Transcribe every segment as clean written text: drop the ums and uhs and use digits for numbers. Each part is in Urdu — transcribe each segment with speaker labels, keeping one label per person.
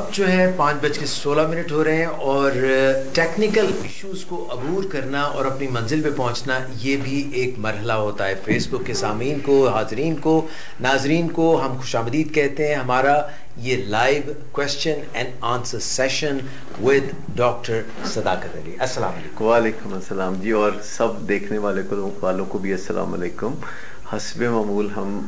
Speaker 1: اب جو ہے 5:16 ہو رہے ہیں اور ٹیکنیکل ایشوز کو عبور کرنا اور اپنی منزل پہ پہنچنا یہ بھی ایک مرحلہ ہوتا ہے. فیس بک کے سامعین کو، حاضرین کو، ناظرین کو ہم خوش آمدید کہتے ہیں. ہمارا یہ live question and answer session with doctor صداقت علی. السلام علیکم.
Speaker 2: وعلیکم السلام جی، اور سب دیکھنے والوں کو بھی السلام علیکم. حسب معمول ہم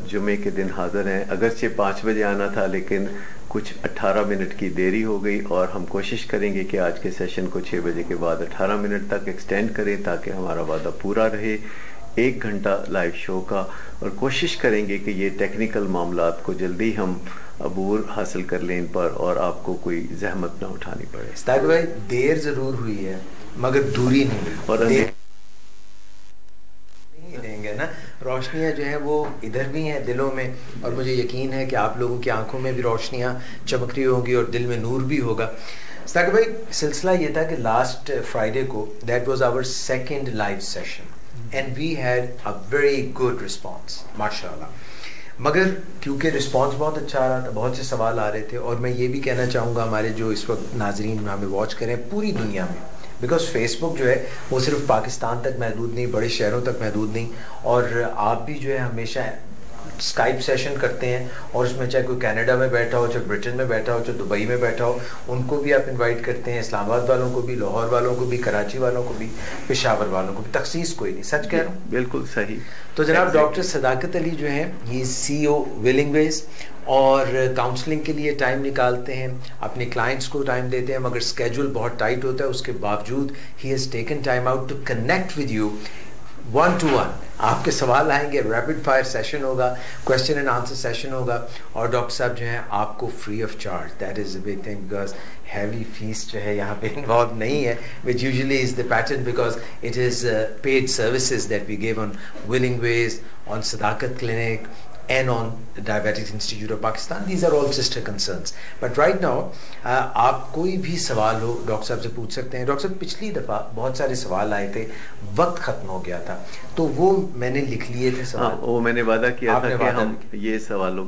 Speaker 2: جمعے کے دن حاضر ہیں. اگرچہ 5 بجے آنا تھا لیکن کچھ 18 منٹ کی دیری ہو گئی، اور ہم کوشش کریں گے کہ آج کے سیشن کو 6 بجے کے بعد 18 منٹ تک ایکسٹینڈ کریں تاکہ ہمارا وعدہ پورا رہے 1 گھنٹہ لائیو شو کا. اور کوشش کریں گے کہ یہ ٹیکنیکل معاملات کو جلدی ہم عبور حاصل کر لیں ان پر اور آپ کو کوئی زحمت نہ اٹھانی پڑے.
Speaker 1: استاد بھائی دیر ضرور ہوئی ہے مگر دوری نہیں ہوئی.
Speaker 2: اور
Speaker 1: دیں گے نا، روشنیاں جو ہیں وہ ادھر بھی ہیں دلوں میں، اور مجھے یقین ہے کہ آپ لوگوں کی آنکھوں میں بھی روشنیاں چمک رہی ہوں گی اور دل میں نور بھی ہوگا. ثاقب بھائی سلسلہ یہ تھا کہ لاسٹ فرائیڈے کو that was our second live session and we had a very good response ماشاء اللہ. مگر کیونکہ رسپانس بہت اچھا آ رہا تھا، بہت سے سوال آ رہے تھے، اور میں یہ بھی کہنا چاہوں گا ہمارے جو اس وقت ناظرین ہمیں واچ کریں پوری دنیا میں، بیکاز فیس بک جو ہے وہ صرف پاکستان تک محدود نہیں، بڑے شہروں تک محدود نہیں، اور آپ بھی جو ہے ہمیشہ اسکائپ سیشن کرتے ہیں، اور اس میں چاہے کوئی کینیڈا میں بیٹھا ہو، چاہے برٹن میں بیٹھا ہو، چاہے دبئی میں بیٹھا ہو، ان کو بھی آپ انوائٹ کرتے ہیں، اسلام آباد والوں کو بھی، لاہور والوں کو بھی، کراچی والوں کو بھی، پشاور والوں کو بھی. تخصیص کوئی نہیں، سچ کہہ رہا ہوں.
Speaker 2: بالکل صحیح.
Speaker 1: تو جناب ڈاکٹر صداقت علی جو ہیں ہی سی او ولنگ ویز، اور کاؤنسلنگ کے لیے ٹائم نکالتے ہیں، اپنے کلائنٹس کو ٹائم دیتے ہیں، مگر اسکیجول بہت ٹائٹ ہوتا ہے، اس کے باوجود ہی has taken time out to connect with you 1 to 1. آپ کے سوال آئیں گے، ریپڈ فائر سیشن ہوگا، کویسچن اینڈ آنسر سیشن ہوگا، اور ڈاکٹر صاحب جو ہیں آپ کو free of charge. That is a big thing because heavy fee جو ہے یہاں پہ انوالو نہیں ہے، which usually is the pattern because it is paid services that we give on ولنگ ویز، آن صداقت clinic and on the Diabetics Institute of Pakistan. These are all sister concerns. But right now, آپ کوئی بھی سوال ہو ڈاکٹر صاحب سے پوچھ سکتے ہیں. ڈاکٹر صاحب پچھلی دفعہ بہت سارے سوال آئے تھے، وقت ختم ہو گیا تھا، تو وہ میں نے لکھ لیے تھے سوال.
Speaker 2: وہ میں نے وعدہ کیا تھا کہ ہم یہ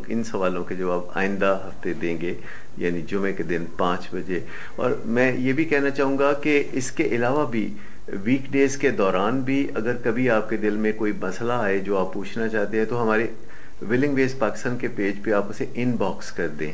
Speaker 2: ان سوالوں کے جواب آئندہ ہفتے دیں گے، یعنی جمعے کے دن 5 بجے. اور میں یہ بھی کہنا چاہوں گا کہ اس کے علاوہ بھی ویک ڈیز کے دوران بھی اگر کبھی آپ کے دل میں کوئی مسئلہ آئے جو آپ پوچھنا چاہتے ہیں تو ہمارے ولنگ ویز پاکستان کے پیج پہ آپ اسے ان باکس کر دیں.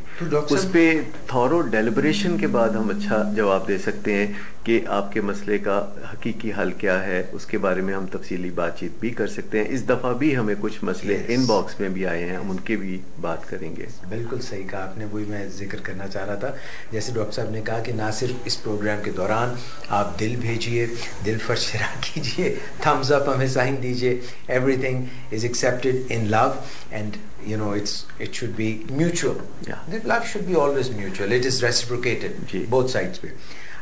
Speaker 2: اس پہ تھورو ڈیلیبریشن کے بعد ہم اچھا جواب دے سکتے ہیں کہ آپ کے مسئلے کا حقیقی حل کیا ہے، اس کے بارے میں ہم تفصیلی بات چیت بھی کر سکتے ہیں. اس دفعہ بھی ہمیں کچھ مسئلے ان باکس میں بھی آئے ہیں، ہم ان کے بھی بات کریں گے.
Speaker 1: بالکل صحیح کہا آپ نے، وہی میں ذکر کرنا چاہ رہا تھا. جیسے ڈاکٹر صاحب نے کہا کہ نہ صرف اس پروگرام کے دوران آپ دل بھیجیے، دل پر شرح کیجیے، تھمز اپ ہمیں سائن دیجیے. Everything is accepted in love and you know it should be mutual. Yeah, love should be always mutual. It is reciprocated both sides پہ.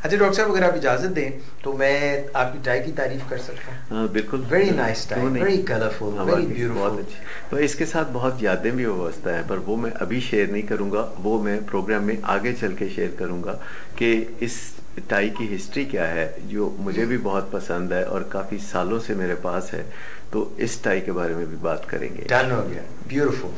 Speaker 1: اچھا ڈاکٹر صاحب اگر آپ اجازت دیں تو میں آپ کی ٹائی کی تعریف کر سکتا ہوں.
Speaker 2: ہاں بالکل.
Speaker 1: Very nice tie, very colourful, very beautiful.
Speaker 2: تو اس کے ساتھ بہت یادیں بھی وابستہ ہیں، پر وہ میں ابھی شیئر نہیں کروں گا، وہ میں پروگرام میں آگے چل کے شیئر کروں گا کہ اس ٹائی کی ہسٹری کیا ہے جو مجھے بھی بہت پسند ہے اور کافی سالوں سے میرے پاس ہے. تو اس ٹائی کے بارے میں بھی بات کریں گے.
Speaker 1: ڈن ہو گیا، بیوٹیفل.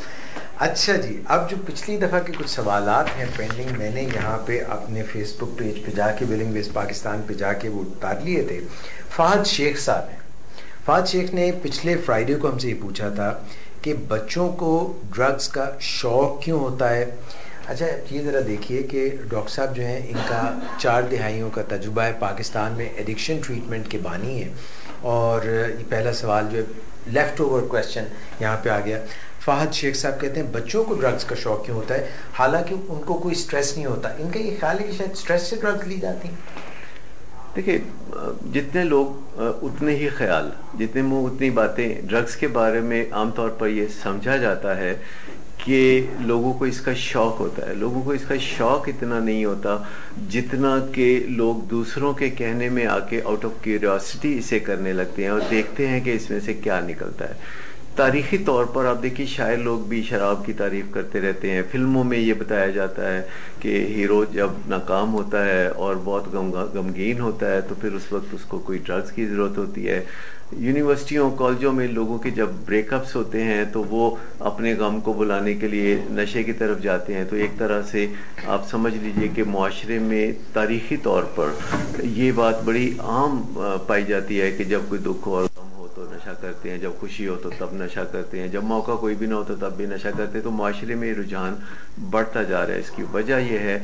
Speaker 1: اچھا جی، اب جو پچھلی دفعہ کے کچھ سوالات ہیں پینڈنگ، میں نے یہاں پہ اپنے فیس بک پیج پہ جا کے ولنگ ویز پاکستان پہ جا کے وہ اتار لیے تھے. فہد شیخ صاحب ہیں. فہد شیخ نے پچھلے فرائیڈے کو ہم سے یہ پوچھا تھا کہ بچوں کو ڈرگس کا شوق کیوں ہوتا ہے. اچھا یہ ذرا دیکھیے کہ ڈاکٹر صاحب جو ہیں ان کا 4 دہائیوں کا تجربہ ہے، پاکستان میں ایڈکشن ٹریٹمنٹ کے بانی ہیں. اور یہ پہلا سوال جو ہے لیفٹ اوور کویسچن یہاں پہ آ گیا. فہد شیخ صاحب کہتے ہیں بچوں کو ڈرگس کا شوق کیوں ہوتا ہے حالانکہ ان کو کوئی سٹریس نہیں ہوتا. ان کا یہ خیال ہے کہ شاید سٹریس سے ڈرگس لی جاتی ہیں.
Speaker 2: دیکھیے جتنے لوگ اتنے ہی خیال، جتنے منہ اتنی باتیں. ڈرگس کے بارے میں عام طور پر یہ سمجھا جاتا ہے کہ لوگوں کو اس کا شوق ہوتا ہے. لوگوں کو اس کا شوق اتنا نہیں ہوتا جتنا کہ لوگ دوسروں کے کہنے میں آ کے آؤٹ آف کیوریوسٹی اسے کرنے لگتے ہیں اور دیکھتے ہیں کہ اس میں سے کیا نکلتا ہے. تاریخی طور پر آپ دیکھیے شاعر لوگ بھی شراب کی تعریف کرتے رہتے ہیں. فلموں میں یہ بتایا جاتا ہے کہ ہیرو جب ناکام ہوتا ہے اور بہت غمگین ہوتا ہے تو پھر اس وقت اس کو کوئی ڈرگز کی ضرورت ہوتی ہے. یونیورسٹیوں کالجوں میں لوگوں کے جب بریک اپس ہوتے ہیں تو وہ اپنے غم کو بلانے کے لیے نشے کی طرف جاتے ہیں. تو ایک طرح سے آپ سمجھ لیجئے کہ معاشرے میں تاریخی طور پر یہ بات بڑی عام پائی جاتی ہے کہ جب کوئی دکھ اور غم ہو تو نشہ کرتے ہیں, جب خوشی ہو تو تب نشہ کرتے ہیں, جب موقع کوئی بھی نہ ہو تو تب بھی نشہ کرتے ہیں. تو معاشرے میں یہ رجحان بڑھتا جا رہا ہے. اس کی وجہ یہ ہے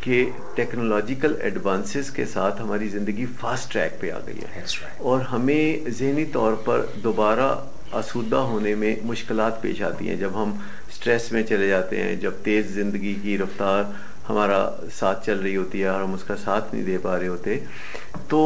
Speaker 2: کہ ٹیکنالوجیکل ایڈوانسز کے ساتھ ہماری زندگی فاسٹ ٹریک پہ آ گئی ہے اور ہمیں ذہنی طور پر دوبارہ آسودہ ہونے میں مشکلات پیش آتی ہیں جب ہم سٹریس میں چلے جاتے ہیں, جب تیز زندگی کی رفتار ہمارا ساتھ چل رہی ہوتی ہے اور ہم اس کا ساتھ نہیں دے پا رہے ہوتے. تو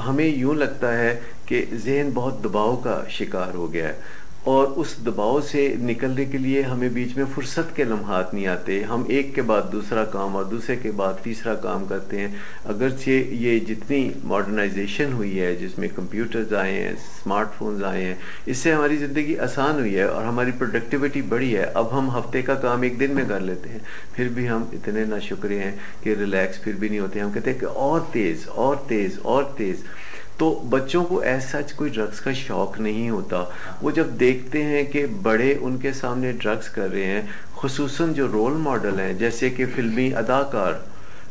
Speaker 2: ہمیں یوں لگتا ہے کہ ذہن بہت دباؤ کا شکار ہو گیا ہے اور اس دباؤ سے نکلنے کے لیے ہمیں بیچ میں فرصت کے لمحات نہیں آتے. ہم ایک کے بعد دوسرا کام اور دوسرے کے بعد تیسرا کام کرتے ہیں. اگرچہ یہ جتنی ماڈرنائزیشن ہوئی ہے, جس میں کمپیوٹرز آئے ہیں, اسمارٹ فونز آئے ہیں, اس سے ہماری زندگی آسان ہوئی ہے اور ہماری پروڈکٹیوٹی بڑھی ہے. اب ہم ہفتے کا کام ایک دن میں کر لیتے ہیں, پھر بھی ہم اتنے ناشکرے ہیں کہ ریلیکس پھر بھی نہیں ہوتے. ہم کہتے ہیں کہ اور تیز اور تیز اور تیز. تو بچوں کو ایز سچ کوئی ڈرگس کا شوق نہیں ہوتا. وہ جب دیکھتے ہیں کہ بڑے ان کے سامنے ڈرگس کر رہے ہیں, خصوصاً جو رول ماڈل ہیں جیسے کہ فلمی اداکار,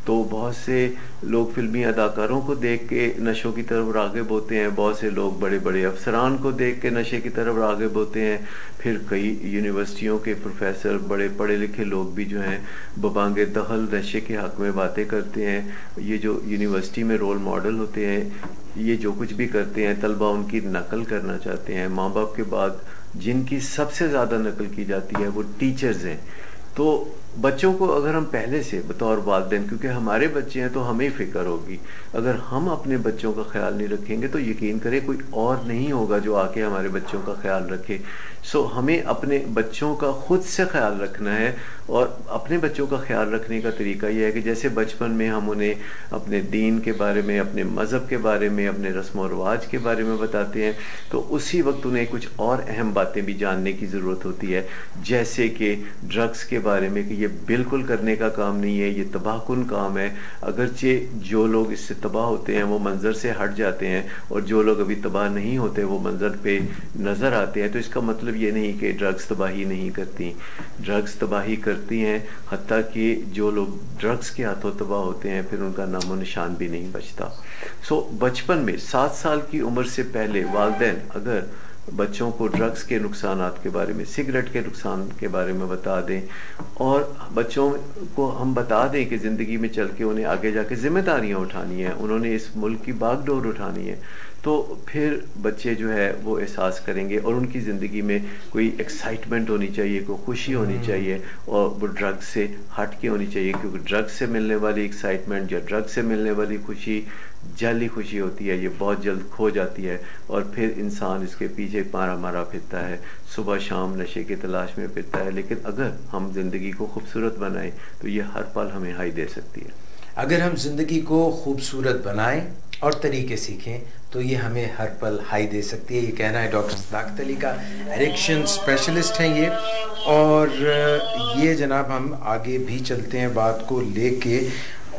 Speaker 2: تو بہت سے لوگ فلمی اداکاروں کو دیکھ کے نشوں کی طرف راغب ہوتے ہیں, بہت سے لوگ بڑے بڑے افسران کو دیکھ کے نشے کی طرف راغب ہوتے ہیں. پھر کئی یونیورسٹیوں کے پروفیسر, بڑے پڑھے لکھے لوگ بھی جو ہیں ببانگ دخل نشے کے حق میں باتیں کرتے ہیں. یہ جو یونیورسٹی میں رول ماڈل ہوتے ہیں, یہ جو کچھ بھی کرتے ہیں طلبہ ان کی نقل کرنا چاہتے ہیں. ماں باپ کے بعد جن کی سب سے زیادہ نقل کی جاتی ہے وہ ٹیچرز ہیں. تو بچوں کو اگر ہم پہلے سے بطور والدین, کیونکہ ہمارے بچے ہیں تو ہمیں فکر ہوگی, اگر ہم اپنے بچوں کا خیال نہیں رکھیں گے تو یقین کریں کوئی اور نہیں ہوگا جو آ کے ہمارے بچوں کا خیال رکھے. ہمیں اپنے بچوں کا خود سے خیال رکھنا ہے. اور اپنے بچوں کا خیال رکھنے کا طریقہ یہ ہے کہ جیسے بچپن میں ہم انہیں اپنے دین کے بارے میں, اپنے مذہب کے بارے میں, اپنے رسم و رواج کے بارے میں بتاتے ہیں, تو اسی وقت انہیں کچھ اور اہم باتیں بھی جاننے کی ضرورت ہوتی ہے, جیسے کہ ڈرگس کے بارے میں کہ یہ بالکل کرنے کا کام نہیں ہے, یہ تباہ کن کام ہے. اگرچہ جو لوگ اس سے تباہ ہوتے ہیں وہ منظر سے ہٹ جاتے ہیں اور جو لوگ ابھی تباہ نہیں ہوتے وہ منظر پہ نظر آتے ہیں. تو اس کا مطلب یہ نہیں کہ ڈرگس تباہی نہیں کرتی, ڈرگس تباہی کرتی ہیں. حتیٰ کہ جو لوگ ڈرگس کے ہاتھوں تباہ ہوتے ہیں پھر ان کا نام و نشان بھی نہیں بچتا. بچپن میں 7 سال کی عمر سے پہلے والدین اگر بچوں کو ڈرگس کے نقصانات کے بارے میں, سگریٹ کے نقصان کے بارے میں بتا دیں اور بچوں کو ہم بتا دیں کہ زندگی میں چل کے انہیں آگے جا کے ذمہ داریاں اٹھانی ہیں, انہوں نے اس ملک کی باغ ڈور اٹھانی ہے, تو پھر بچے جو ہے وہ احساس کریں گے اور ان کی زندگی میں کوئی ایکسائٹمنٹ ہونی چاہیے, کوئی خوشی ہونی چاہیے اور وہ ڈرگ سے ہٹ کے ہونی چاہیے. کیونکہ ڈرگ سے ملنے والی ایکسائٹمنٹ یا ڈرگ سے ملنے والی خوشی جعلی خوشی ہوتی ہے, یہ بہت جلد کھو جاتی ہے اور پھر انسان اس کے پیچھے مارا مارا پھرتا ہے, صبح شام نشے کی تلاش میں پھرتا ہے. لیکن اگر ہم زندگی کو خوبصورت بنائیں تو یہ ہر پل ہمیں ہائی دے سکتی ہے.
Speaker 1: اگر ہم زندگی کو خوبصورت بنائیں اور طریقے سیکھیں تو یہ ہمیں ہر پل ہائی دے سکتی ہے. یہ کہنا ہے ڈاکٹر صداقت علی کا, ایڈکشن اسپیشلسٹ ہیں یہ. اور یہ جناب ہم آگے بھی چلتے ہیں بات کو لے کے,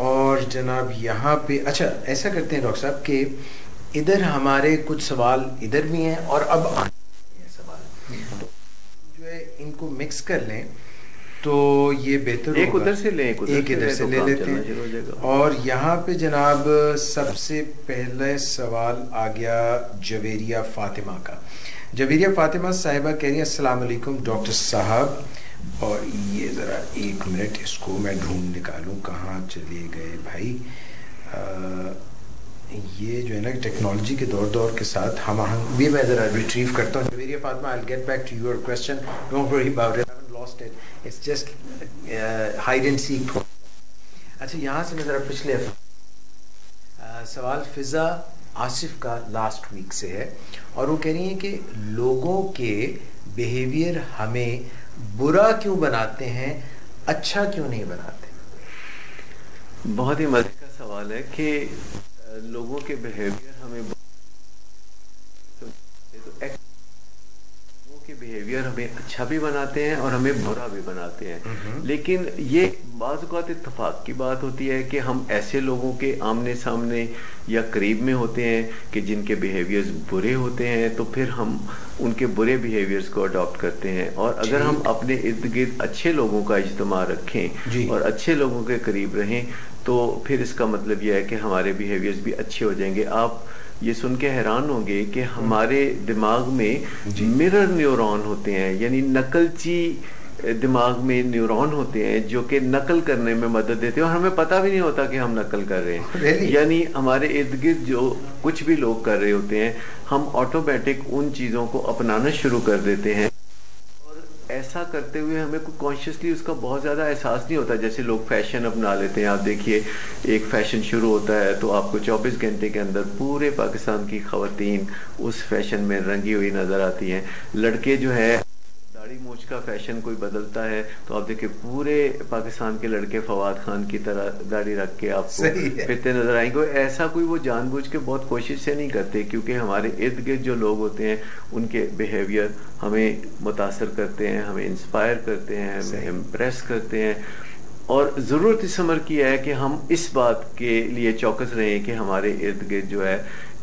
Speaker 1: اور جناب یہاں پہ اچھا ایسا کرتے ہیں ڈاکٹر صاحب کہ ادھر ہمارے کچھ سوال ادھر بھی ہیں اور اب سوال تو جو ہے ان کو مکس کر لیں تو یہ بہتر,
Speaker 2: ایک ادھر سے لیں,
Speaker 1: ایک ادھر سے لے لیتے ہیں. اور یہاں پہ جناب سب سے پہلے سوال آ گیا جویریہ فاطمہ کا. جویریہ فاطمہ صاحبہ کہہ رہی ہیں السلام علیکم ڈاکٹر صاحب. اور یہ ذرا 1 منٹ اس کو میں ڈھونڈ نکالوں, کہاں چلے گئے بھائی. یہ جو ہے نا ٹیکنالوجی کے دور کے ساتھ ہم آہنگ بھی میں ذرا ریٹریو کرتا ہوں. Javeria Fatima I'll get back to your question, don't worry about it, I haven't lost it, it's just hide and seek. اچھا یہاں سے میں ذرا پچھلے سوال فضا آصف کا لاسٹ ویک سے ہے اور وہ کہہ رہی ہیں کہ لوگوں کے بیہیویئر ہمیں برا کیوں بناتے ہیں, اچھا کیوں نہیں بناتے.
Speaker 2: بہت ہی مزے کا سوال ہے کہ لوگوں کے بیہیویئر ہمیں لوگوں کے بیہیویئر ہمیں اچھا بھی بناتے ہیں اور ہمیں برا بھی بناتے ہیں. لیکن یہ بعض اوقات اتفاق کی بات ہوتی ہے کہ ہم ایسے لوگوں کے آمنے سامنے یا قریب میں ہوتے ہیں کہ جن کے بیہیویئرز برے ہوتے ہیں, تو پھر ہم ان کے برے بیہیویئرز کو اڈاپٹ کرتے ہیں. اور اگر ہم اپنے ارد گرد اچھے لوگوں کا اجتماع رکھیں اور اچھے لوگوں کے قریب رہیں, تو پھر اس کا مطلب یہ ہے کہ ہمارے بیہیویئرز بھی اچھے ہو جائیں گے. آپ یہ سن کے حیران ہوں گے کہ ہمارے دماغ میں مرر نیورون ہوتے ہیں, یعنی نقلچی دماغ میں نیورون ہوتے ہیں جو کہ نقل کرنے میں مدد دیتے ہیں, اور ہمیں پتہ بھی نہیں ہوتا کہ ہم نقل کر رہے ہیں. یعنی ہمارے ارد گرد جو کچھ بھی لوگ کر رہے ہوتے ہیں, ہم آٹومیٹک ان چیزوں کو اپنانا شروع کر دیتے ہیں. ایسا کرتے ہوئے ہمیں کوئی کانشیسلی اس کا بہت زیادہ احساس نہیں ہوتا. جیسے لوگ فیشن اپنا لیتے ہیں, آپ دیکھیے ایک فیشن شروع ہوتا ہے تو آپ کو 24 گھنٹے کے اندر پورے پاکستان کی خواتین اس فیشن میں رنگی ہوئی نظر آتی ہیں. لڑکے جو ہے داڑھی مونچھ کا فیشن کوئی بدلتا ہے تو آپ دیکھیں پورے پاکستان کے لڑکے فواد خان کی طرح داڑھی رکھ کے آپ کو پھرتے نظر آئیں گے. ایسا کوئی وہ جان بوجھ کے بہت کوشش سے نہیں کرتے, کیونکہ ہمارے ارد گرد جو لوگ ہوتے ہیں ان کے بیہیویئر ہمیں متاثر کرتے ہیں, ہمیں انسپائر کرتے ہیں, ہمیں امپریس کرتے ہیں. اور ضرورت اس عمر کی ہے کہ ہم اس بات کے لیے چوکس رہیں کہ ہمارے ارد گرد جو ہے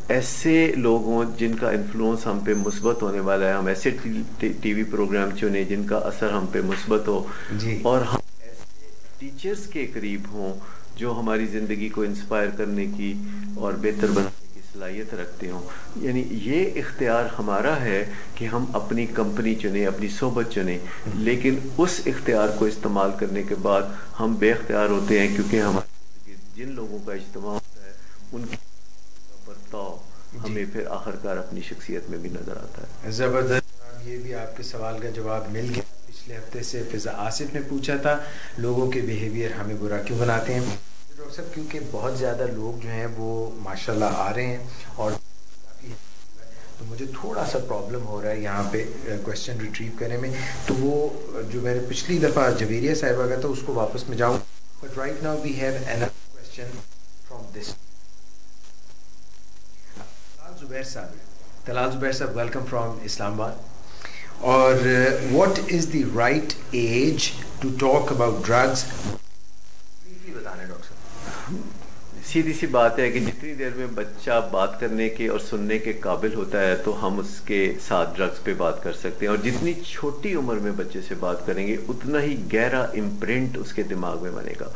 Speaker 2: ایسے لوگ ہوں جن کا انفلوئنس ہم پہ مثبت ہونے والا ہے. ہم ایسے ٹی وی پروگرام چنیں جن کا اثر ہم پہ مثبت ہو, اور ہم ایسے ٹیچرز کے قریب ہوں جو ہماری زندگی کو انسپائر کرنے کی اور بہتر بنانے کی صلاحیت رکھتے ہوں. یعنی یہ اختیار ہمارا ہے کہ ہم اپنی کمپنی چنیں, اپنی صحبت چنیں, لیکن اس اختیار کو استعمال کرنے کے بعد ہم بے اختیار ہوتے ہیں, کیونکہ ہمارے جن لوگوں کا اجتماع ہوتا ہے ان کی برتاؤ ہمیں پھر آخرکار اپنی شخصیت میں بھی نظر آتا ہے.
Speaker 1: زبردست, یہ بھی آپ کے سوال کا جواب مل گیا. پچھلے ہفتے سے فضا آصف نے پوچھا تھا لوگوں کے بیہیویئر ہمیں برا کیوں بناتے ہیں. ڈاکٹر صاحب کیونکہ بہت زیادہ لوگ جو ہیں وہ ماشاءاللہ آ رہے ہیں, اور تو مجھے تھوڑا سا پرابلم ہو رہا ہے یہاں پہ کویشچن ریٹریو کرنے میں. تو وہ جو میں نے پچھلی دفعہ جویریہ صاحبہ کا تھا اس کو واپس میں جاؤں, but right now we have another question from this. Talal Zubair صاحب ویلکم فرام اسلام آباد. اور what is the right age to talk about drugs, briefly بتانا ڈاکٹر صاحب.
Speaker 2: سیدھی سی بات ہے کہ جتنی دیر میں بچہ بات کرنے کے اور سننے کے قابل ہوتا ہے تو ہم اس کے ساتھ ڈرگس پہ بات کر سکتے ہیں, اور جتنی چھوٹی عمر میں بچے سے بات کریں گے اتنا ہی گہرا امپرنٹ اس کے دماغ میں بنے گا.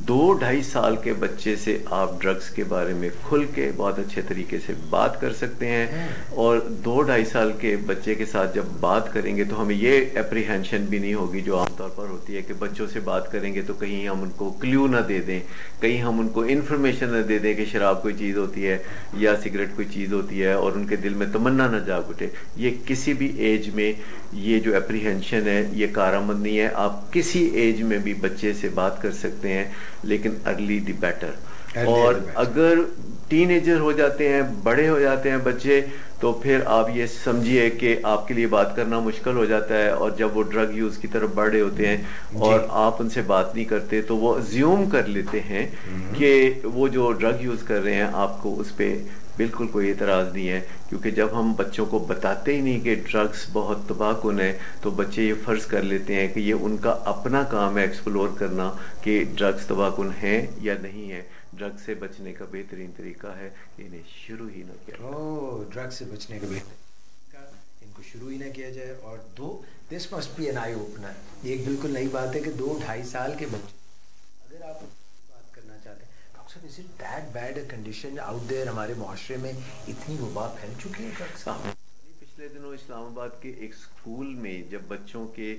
Speaker 2: 2-2.5 سال کے بچے سے آپ ڈرگس کے بارے میں کھل کے بہت اچھے طریقے سے بات کر سکتے ہیں, اور 2-2.5 سال کے بچے کے ساتھ جب بات کریں گے تو ہمیں یہ اپریہینشن بھی نہیں ہوگی جو عام طور پر ہوتی ہے کہ بچوں سے بات کریں گے تو کہیں ہم ان کو کلیو نہ دے دیں, کہیں ہم ان کو انفارمیشن نہ دے دیں کہ شراب کوئی چیز ہوتی ہے یا سگریٹ کوئی چیز ہوتی ہے, اور ان کے دل میں تمنا نہ جاگ اٹھے. یہ کسی بھی ایج میں یہ جو اپریہینشن ہے یہ کارآمد نہیں ہے. آپ کسی ایج میں بھی بچے سے بات کر سکتے ہیں, لیکن ارلی دی بیٹر. اور اگر ٹین ایجر ہو جاتے ہیں, بڑے ہو جاتے ہیں بچے, تو پھر آپ یہ سمجھیے کہ آپ کے لیے بات کرنا مشکل ہو جاتا ہے. اور جب وہ ڈرگ یوز کی طرف بڑھ رہے ہوتے ہیں اور آپ ان سے بات نہیں کرتے تو وہ زیوم کر لیتے ہیں کہ وہ جو ڈرگ یوز کر رہے ہیں آپ کو اس پہ بالکل کوئی اعتراض نہیں ہے. کیونکہ جب ہم بچوں کو بتاتے ہی نہیں کہ ڈرگس بہت تباہ کن ہے تو بچے یہ فرض کر لیتے ہیں کہ یہ ان کا اپنا کام ہے ایکسپلور کرنا کہ ڈرگس تباہ کن ہیں یا نہیں ہے. ڈرگ سے بچنے کا بہترین طریقہ ہے کہ انہیں شروع ہی نہ کیا جائے.
Speaker 1: ڈرگ سے بچنے کا بہترین ان کو شروع ہی نہ کیا جائے. اور this must be an eye opener. یہ ایک بالکل نئی بات ہے کہ 2-2.5 سال کے بچے اگر آپ بات کرنا چاہتے ہیں, ڈاکٹر صاحب is it that bad a condition out there, ہمارے معاشرے میں اتنی وبا پھیل چکی ہے ڈرگ سے.
Speaker 2: پچھلے دنوں اسلام آباد کے ایک اسکول میں جب بچوں کے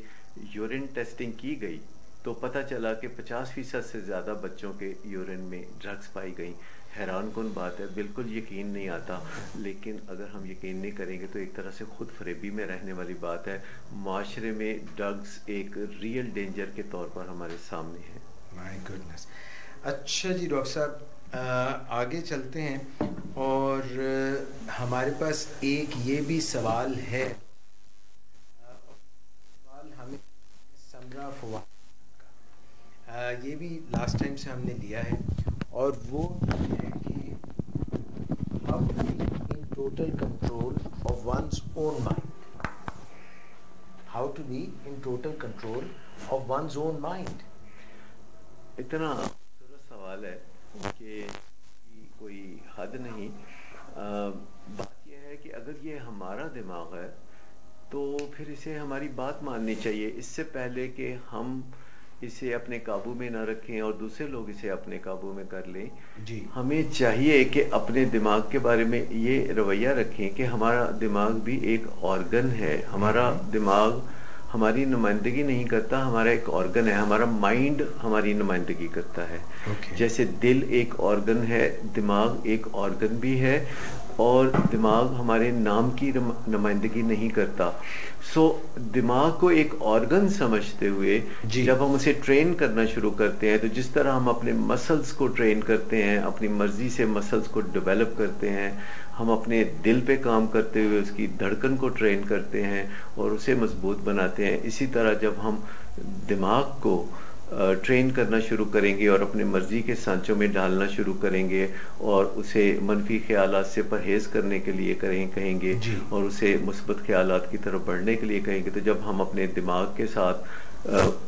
Speaker 2: یورین ٹیسٹنگ کی گئی تو پتہ چلا کہ 50% سے زیادہ بچوں کے یورین میں ڈرگس پائی گئیں. حیران کن بات ہے, بالکل یقین نہیں آتا, لیکن اگر ہم یقین نہیں کریں گے تو ایک طرح سے خود فریبی میں رہنے والی بات ہے. معاشرے میں ڈرگس ایک ریئل ڈینجر کے طور پر ہمارے سامنے ہے.
Speaker 1: مائی گڈنس. اچھا جی ڈاکٹر صاحب آگے چلتے ہیں, اور ہمارے پاس ایک یہ بھی سوال ہے. سوال ہمیں سمرا فواد کا, یہ بھی لاسٹ ٹائم سے ہم نے لیا ہے, اور وہ ہے کہ how to be in total control of one's own mind. how to be in total control of one's own mind.
Speaker 2: اتنا خوبصورت سوال ہے کہ کوئی حد نہیں. بات یہ ہے کہ اگر یہ ہمارا دماغ ہے تو پھر اسے ہماری بات ماننی چاہیے اس سے پہلے کہ ہم اسے اپنے قابو میں نہ رکھیں اور دوسرے لوگ اسے اپنے قابو میں کر لیں. جی ہمیں چاہیے کہ اپنے دماغ کے بارے میں یہ رویہ رکھیں کہ ہمارا دماغ بھی ایک آرگن ہے. ہمارا دماغ ہماری نمائندگی نہیں کرتا, ہمارا ایک آرگن ہے. ہمارا مائنڈ ہماری نمائندگی کرتا ہے. جیسے دل ایک آرگن ہے, دماغ ایک آرگن بھی ہے, اور دماغ ہمارے نام کی نمائندگی نہیں کرتا. سو دماغ کو ایک آرگن سمجھتے ہوئے جب ہم اسے ٹرین کرنا شروع کرتے ہیں, تو جس طرح ہم اپنے مسلز کو ٹرین کرتے ہیں, اپنی مرضی سے مسلز کو ڈیولپ کرتے ہیں, ہم اپنے دل پہ کام کرتے ہوئے اس کی دھڑکن کو ٹرین کرتے ہیں اور اسے مضبوط بناتے ہیں, اسی طرح جب ہم دماغ کو ٹرین کرنا شروع کریں گے اور اپنے مرضی کے سانچوں میں ڈالنا شروع کریں گے اور اسے منفی خیالات سے پرہیز کرنے کے لیے کہیں گے اور اسے مثبت خیالات کی طرف بڑھنے کے لیے کہیں گے, تو جب ہم اپنے دماغ کے ساتھ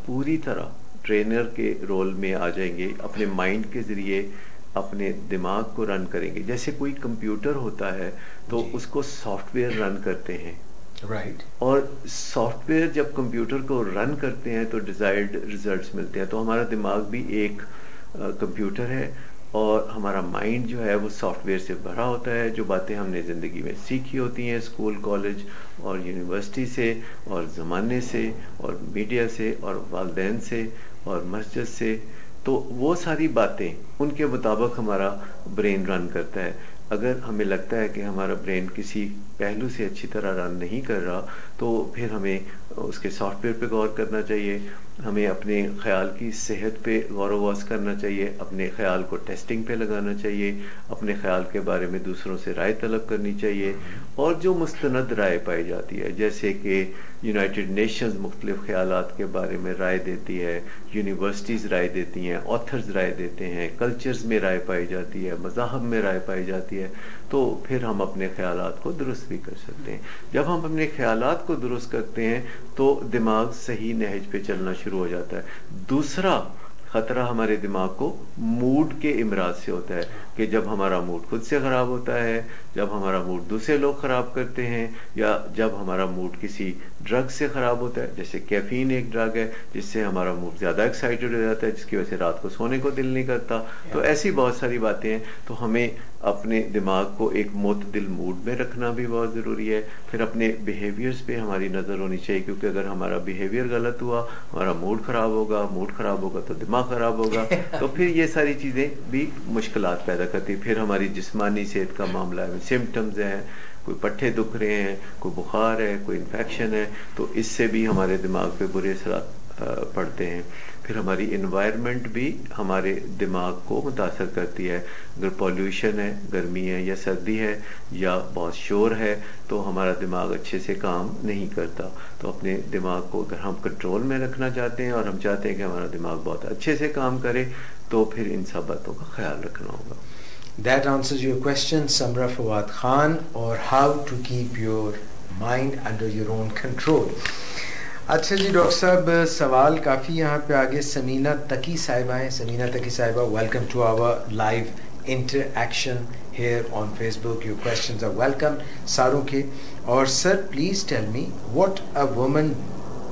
Speaker 2: پوری طرح ٹرینر کے رول میں آ جائیں گے, اپنے مائنڈ کے ذریعے اپنے دماغ کو رن کریں گے. جیسے کوئی کمپیوٹر ہوتا ہے تو اس کو سافٹ ویئر رن کرتے ہیں, اور سافٹ ویئر جب کمپیوٹر کو رن کرتے ہیں تو ڈیزائرڈ ریزلٹس ملتے ہیں. تو ہمارا دماغ بھی ایک کمپیوٹر ہے اور ہمارا مائنڈ جو ہے وہ سافٹ ویئر سے بھرا ہوتا ہے. جو باتیں ہم نے زندگی میں سیکھی ہوتی ہیں اسکول, کالج اور یونیورسٹی سے اور زمانے سے اور میڈیا سے اور والدین سے اور مسجد سے, تو وہ ساری باتیں ان کے مطابق ہمارا برین رن کرتا ہے. اگر ہمیں لگتا ہے کہ ہمارا برین کسی پہلو سے اچھی طرح رن نہیں کر رہا تو پھر ہمیں اس کے سافٹ ویئر پہ غور کرنا چاہیے, ہمیں اپنے خیال کی صحت پہ غور و غوص کرنا چاہیے, اپنے خیال کو ٹیسٹنگ پہ لگانا چاہیے, اپنے خیال کے بارے میں دوسروں سے رائے طلب کرنی چاہیے. اور جو مستند رائے پائی جاتی ہے, جیسے کہ یونائٹڈ نیشنز مختلف خیالات کے بارے میں رائے دیتی ہے, یونیورسٹیز رائے دیتی ہیں, آتھرز رائے دیتے ہیں, کلچرز میں رائے پائی جاتی ہے, مذاہب میں رائے پائی جاتی ہے, تو پھر ہم اپنے خیالات کو درست بھی کر سکتے ہیں. جب ہم اپنے خیالات کو درست کرتے ہیں تو دماغ صحیح نہج پہ چلنا شروع ہو جاتا ہے. دوسرا خطرہ ہمارے دماغ کو موڈ کے امراض سے ہوتا ہے, کہ جب ہمارا موڈ خود سے خراب ہوتا ہے, جب ہمارا موڈ دوسرے لوگ خراب کرتے ہیں, یا جب ہمارا موڈ کسی ڈرگ سے خراب ہوتا ہے. جیسے کیفین ایک ڈرگ ہے جس سے ہمارا موڈ زیادہ ایکسائٹڈ ہو جاتا ہے, جس کی وجہ سے رات کو سونے کو دل نہیں کرتا. تو ایسی بہت ساری باتیں ہیں. تو ہمیں اپنے دماغ کو ایک معتدل موڈ میں رکھنا بھی بہت ضروری ہے. پھر اپنے بیہیویئرز پہ ہماری نظر ہونی چاہیے, کیونکہ اگر ہمارا بیہیویئر غلط ہوا, ہمارا موڈ خراب ہوگا تو دماغ خراب ہوگا, تو پھر یہ ساری چیزیں بھی مشکلات پیدا کرتی. پھر ہماری جسمانی صحت کا معاملہ ہے, سمٹمز ہیں, کوئی پٹھے دکھ رہے ہیں, کوئی بخار ہے, کوئی انفیکشن ہے, تو اس سے بھی ہمارے دماغ پہ برے اثرات پڑتے ہیں. پھر ہماری انوائرمنٹ بھی ہمارے دماغ کو متاثر کرتی ہے. اگر پولیوشن ہے, گرمی ہے یا سردی ہے یا بہت شور ہے, تو ہمارا دماغ اچھے سے کام نہیں کرتا. تو اپنے دماغ کو اگر ہم کنٹرول میں رکھنا چاہتے ہیں اور ہم چاہتے ہیں کہ ہمارا دماغ بہت اچھے سے کام کرے, تو پھر ان سب باتوں کا خیال رکھنا ہوگا.
Speaker 1: That answers your question, Samra Fawad Khan, or how to keep your mind under your own control. اچھا جی ڈاکٹر صاحب, سوال کافی یہاں پہ آگے سمینہ تقی صاحبہ ہیں. سمینہ تقی صاحبہ, welcome to our live interaction here on Facebook. Your questions are welcome ساروں کے. اور sir please tell me what a woman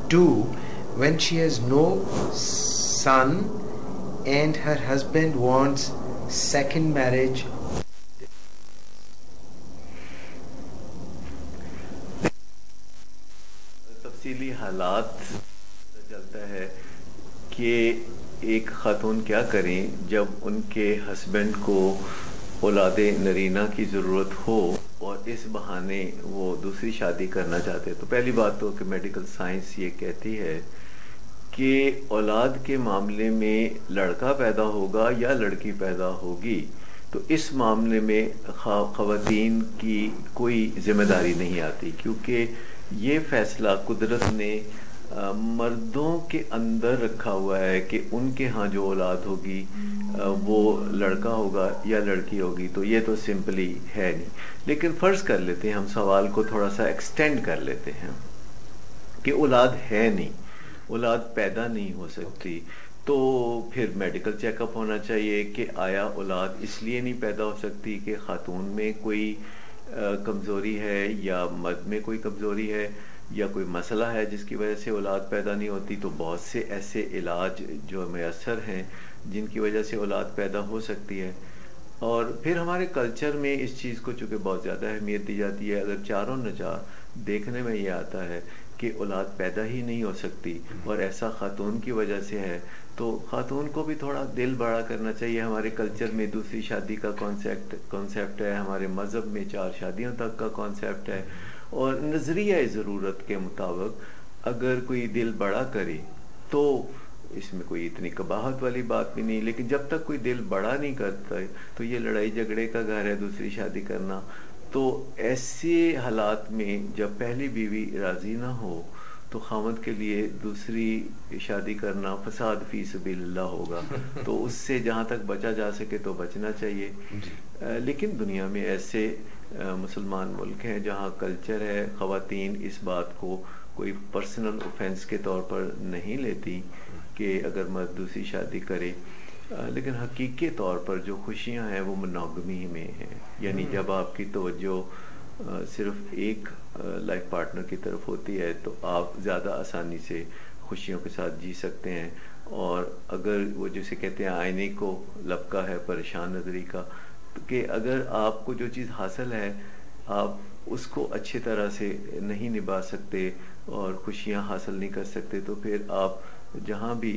Speaker 1: do when she has no son and her husband wants second marriage.
Speaker 2: تفصیلی حالات چلتا ہے کہ ایک خاتون کیا کریں جب ان کے ہسبینڈ کو اولاد نرینہ کی ضرورت ہو اور اس بہانے وہ دوسری شادی کرنا چاہتے. تو پہلی بات تو کہ میڈیکل سائنس یہ کہتی ہے کہ اولاد کے معاملے میں لڑکا پیدا ہوگا یا لڑکی پیدا ہوگی, تو اس معاملے میں خواتین کی کوئی ذمہ داری نہیں آتی, کیونکہ یہ فیصلہ قدرت نے مردوں کے اندر رکھا ہوا ہے کہ ان کے ہاں جو اولاد ہوگی وہ لڑکا ہوگا یا لڑکی ہوگی. تو یہ تو سمپلی ہے نہیں. لیکن فرض کر لیتے ہیں, ہم سوال کو تھوڑا سا ایکسٹینڈ کر لیتے ہیں کہ اولاد ہے نہیں, اولاد پیدا نہیں ہو سکتی, تو پھر میڈیکل چیک اپ ہونا چاہیے کہ آیا اولاد اس لیے نہیں پیدا ہو سکتی کہ خاتون میں کوئی کمزوری ہے یا مرد میں کوئی کمزوری ہے یا کوئی مسئلہ ہے جس کی وجہ سے اولاد پیدا نہیں ہوتی. تو بہت سے ایسے علاج جو میسر ہیں جن کی وجہ سے اولاد پیدا ہو سکتی ہے. اور پھر ہمارے کلچر میں اس چیز کو چونکہ بہت زیادہ اہمیت دی جاتی ہے. اگر چاروں نجار دیکھنے میں یہ آتا ہے کہ اولاد پیدا ہی نہیں ہو سکتی اور ایسا خاتون کی وجہ سے ہے, تو خاتون کو بھی تھوڑا دل بڑا کرنا چاہیے. ہمارے کلچر میں دوسری شادی کا کانسیپٹ ہے, ہمارے مذہب میں 4 شادیوں تک کا کانسیپٹ ہے, اور نظریہ ضرورت کے مطابق اگر کوئی دل بڑا کرے تو اس میں کوئی اتنی قباحت والی بات بھی نہیں. لیکن جب تک کوئی دل بڑا نہیں کرتا ہے تو یہ لڑائی جھگڑے کا گھر ہے دوسری شادی کرنا. تو ایسے حالات میں جب پہلی بیوی راضی نہ ہو تو خاوند کے لیے دوسری شادی کرنا فساد فی سبیل اللہ ہوگا. تو اس سے جہاں تک بچا جا سکے تو بچنا چاہیے. لیکن دنیا میں ایسے مسلمان ملک ہیں جہاں کلچر ہے, خواتین اس بات کو کوئی پرسنل اوفینس کے طور پر نہیں لیتی کہ اگر مرد دوسری شادی کرے, لیکن حقیقی طور پر جو خوشیاں ہیں وہ منوگمی میں ہیں. یعنی جب آپ کی توجہ صرف ایک لائف پارٹنر کی طرف ہوتی ہے تو آپ زیادہ آسانی سے خوشیوں کے ساتھ جی سکتے ہیں. اور اگر وہ جسے کہتے ہیں آئینے کو لپکا ہے پریشان نظری کا, کہ اگر آپ کو جو چیز حاصل ہے آپ اس کو اچھی طرح سے نہیں نبھا سکتے اور خوشیاں حاصل نہیں کر سکتے, تو پھر آپ جہاں بھی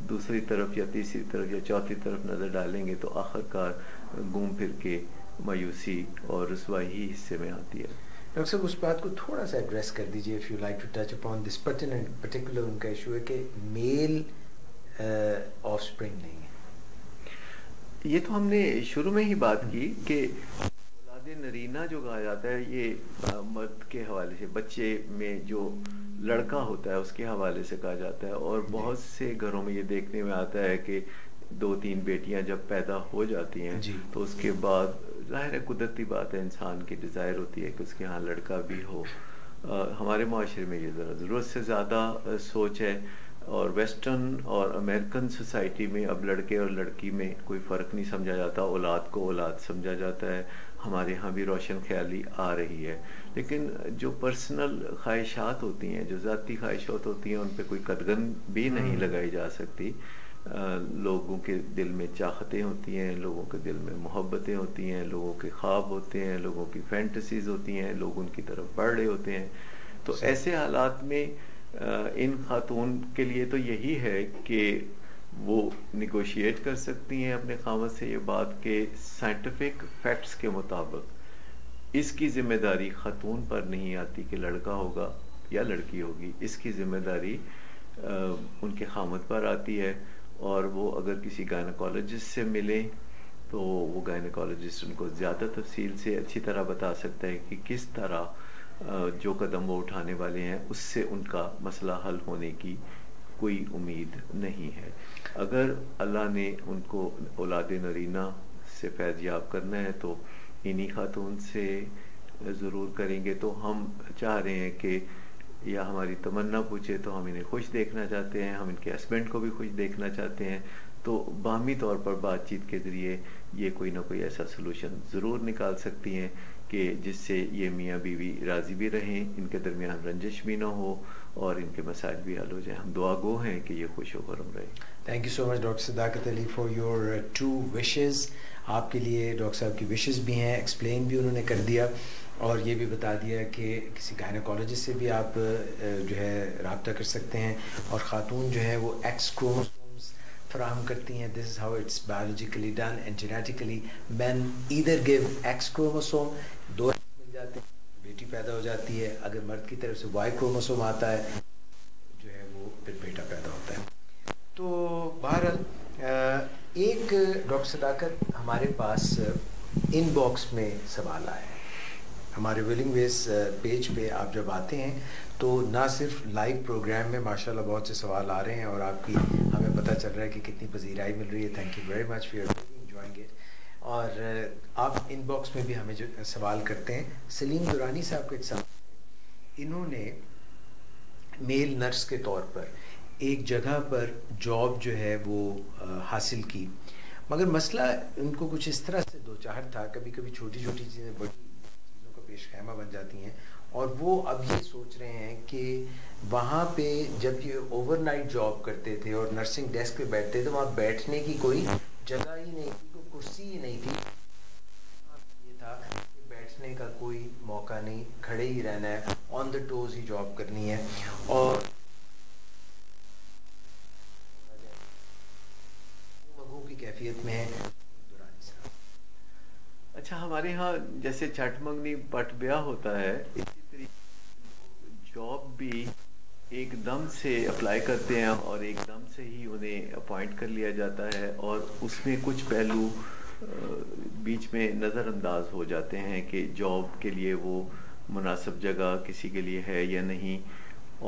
Speaker 2: دوسری طرف یا تیسری طرف یا چوتھی طرف نظر ڈالیں گے تو آخر کار گھوم پھر کے مایوسی اور رسوائی ہی حصے میں آتی ہے.
Speaker 1: ڈاکٹر صاحب اس بات کو تھوڑا سا ایڈریس کر دیجیے, if you like to touch upon this particular ان کا ایشو ہے کہ میل آف اسپرنگ نہیں ہے.
Speaker 2: یہ تو ہم نے شروع میں ہی بات کی کہ اولاد نرینہ جو کہا جاتا ہے یہ مرد کے حوالے سے, بچے میں جو لڑکا ہوتا ہے اس کے حوالے سے کہا جاتا ہے. اور بہت سے گھروں میں یہ دیکھنے میں آتا ہے کہ 2-3 بیٹیاں جب پیدا ہو جاتی ہیں تو اس کے بعد ظاہر ہے قدرتی بات ہے, انسان کی ڈیزائر ہوتی ہے کہ اس کے ہاں لڑکا بھی ہو. ہمارے معاشرے میں یہ ذرا ضرورت سے زیادہ سوچ ہے, اور ویسٹرن اور امریکن سوسائٹی میں اب لڑکے اور لڑکی میں کوئی فرق نہیں سمجھا جاتا, اولاد کو اولاد سمجھا جاتا ہے. ہمارے ہاں بھی روشن خیالی آ رہی ہے, لیکن جو پرسنل خواہشات ہوتی ہیں, جو ذاتی خواہشات ہوتی ہیں, ان پہ کوئی قدغن بھی نہیں لگائی جا سکتی. لوگوں کے دل میں چاہتیں ہوتی ہیں, لوگوں کے دل میں محبتیں ہوتی ہیں, لوگوں کے خواب ہوتے ہیں, لوگوں کی فینٹسیز ہوتی ہیں, لوگ ان کی طرف بڑھ رہے ہوتے ہیں. تو ایسے حالات میں ان خاتون کے لیے تو یہی ہے کہ وہ نیگوشیٹ کر سکتی ہیں اپنے خاوند سے یہ بات کہ سائنٹیفک فیکٹس کے مطابق اس کی ذمہ داری خاتون پر نہیں آتی کہ لڑکا ہوگا یا لڑکی ہوگی. اس کی ذمہ داری ان کے خاوند پر آتی ہے, اور وہ اگر کسی گائنیکالوجسٹ سے ملیں تو وہ گائنیکالوجسٹ ان کو زیادہ تفصیل سے اچھی طرح بتا سکتا ہے کہ کس طرح جو قدم وہ اٹھانے والے ہیں اس سے ان کا مسئلہ حل ہونے کی کوئی امید نہیں ہے. اگر اللہ نے ان کو اولاد نرینہ سے فیض یاب کرنا ہے تو انہی خاتون سے ضرور کریں گے. تو ہم چاہ رہے ہیں کہ یا ہماری تمنا پوچھے تو ہم انہیں خوش دیکھنا چاہتے ہیں, ہم ان کے ہسبینڈ کو بھی خوش دیکھنا چاہتے ہیں. تو باہمی طور پر بات چیت کے ذریعے یہ کوئی نہ کوئی ایسا سلوشن ضرور نکال سکتی ہیں کہ جس سے یہ میاں بیوی راضی بھی رہیں, ان کے درمیان رنجش بھی نہ ہو اور ان کے مسائل بھی حل ہو جائیں. ہم دعا گو ہیں کہ یہ خوش و خرم رہے.
Speaker 1: Thank you so much doctor صداقت علی فار یور 2 وشز. آپ کے لیے ڈاکٹر صاحب کی وشز بھی ہیں, ایکسپلین بھی انہوں نے کر دیا, اور یہ بھی بتا دیا کہ کسی گائنیکالوجسٹ سے بھی آپ جو ہے رابطہ کر سکتے ہیں, اور خاتون جو ہے وہ ایکس کروموسومز فراہم کرتی ہیں. This is how it's biologically done and genetically. Men either give X chromosome, 2 مل جاتے ہیں, بیٹی پیدا ہو جاتی ہے. اگر مرد کی طرف سے وائی کروموسوم آتا ہے جو ہے وہ پھر بیٹا پیدا ہوتا ہے. تو بہرحال ایک ڈاکٹر صداقت ہمارے پاس ان باکس میں سوال آیا ہے. ہمارے ولنگ ویز پیج پہ آپ جب آتے ہیں تو نہ صرف لائیو پروگرام میں ماشاءاللہ بہت سے سوال آ رہے ہیں, اور آپ کی ہمیں پتہ چل رہا ہے کہ کتنی پذیرائی مل رہی ہے. Thank you very much for enjoying it. اور آپ ان باکس میں بھی ہمیں جو سوال کرتے ہیں. سلیم دورانی صاحب کا ایک سوال, انہوں نے میل نرس کے طور پر ایک جگہ پر جاب جو ہے وہ حاصل کی، مگر مسئلہ ان کو کچھ اس طرح سے دو چاہر تھا، کبھی کبھی چھوٹی چھوٹی چیزیں بڑی چیزوں کا پیش خیمہ بن جاتی ہیں، اور وہ اب یہ سوچ رہے ہیں کہ وہاں پہ جب یہ اوور نائٹ جاب کرتے تھے اور نرسنگ ڈیسک پہ بیٹھتے تھے، وہاں بیٹھنے کی کوئی جگہ ہی نہیں تھی، کوئی کرسی ہی نہیں تھی، یہ تھا کہ بیٹھنے کا کوئی موقع نہیں، کھڑے ہی رہنا ہے، آن دا ٹوز ہی جاب کرنی ہے. اور مگھوں کی کیفیت میں ہے.
Speaker 2: اچھا، ہمارے ہاں جیسے چھٹ منگنی پٹ بیاہ ہوتا ہے، اسی طریقے جاب بھی ایک دم سے اپلائی کرتے ہیں اور ایک دم سے ہی انہیں اپوائنٹ کر لیا جاتا ہے، اور اس میں کچھ پہلو بیچ میں نظر انداز ہو جاتے ہیں کہ جاب کے لیے وہ مناسب جگہ کسی کے لیے ہے یا نہیں،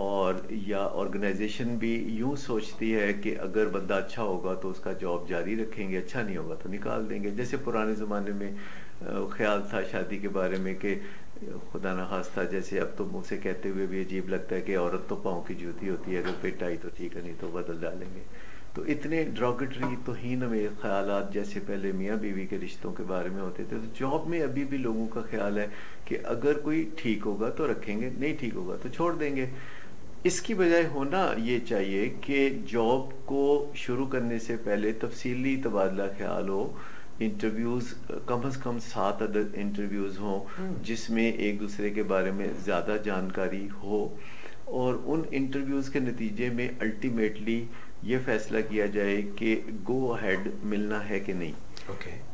Speaker 2: اور یا آرگنائزیشن بھی یوں سوچتی ہے کہ اگر بندہ اچھا ہوگا تو اس کا جاب جاری رکھیں گے، اچھا نہیں ہوگا تو نکال دیں گے. جیسے پرانے زمانے میں خیال تھا شادی کے بارے میں کہ خدا نخواستہ، جیسے اب تو منہ سے کہتے ہوئے بھی عجیب لگتا ہے کہ عورت تو پاؤں کی جوتی ہوتی ہے، اگر پیٹ آئی تو ٹھیک ہے، نہیں تو بدل ڈالیں گے. تو اتنے ڈراگیٹری توہین میں خیالات جیسے پہلے میاں بیوی کے رشتوں کے بارے میں ہوتے تھے، تو جاب میں ابھی بھی لوگوں کا خیال ہے کہ اگر کوئی ٹھیک ہوگا تو رکھیں گے، نہیں ٹھیک ہوگا تو چھوڑ دیں گے. اس کی بجائے ہونا یہ چاہیے کہ جاب کو شروع کرنے سے پہلے تفصیلی تبادلہ خیال ہو، انٹرویوز کم از کم 7 عدد انٹرویوز ہوں جس میں ایک دوسرے کے بارے میں زیادہ جانکاری ہو، اور ان انٹرویوز کے نتیجے میں الٹیمیٹلی یہ فیصلہ کیا جائے کہ گو ہیڈ ملنا ہے کہ نہیں.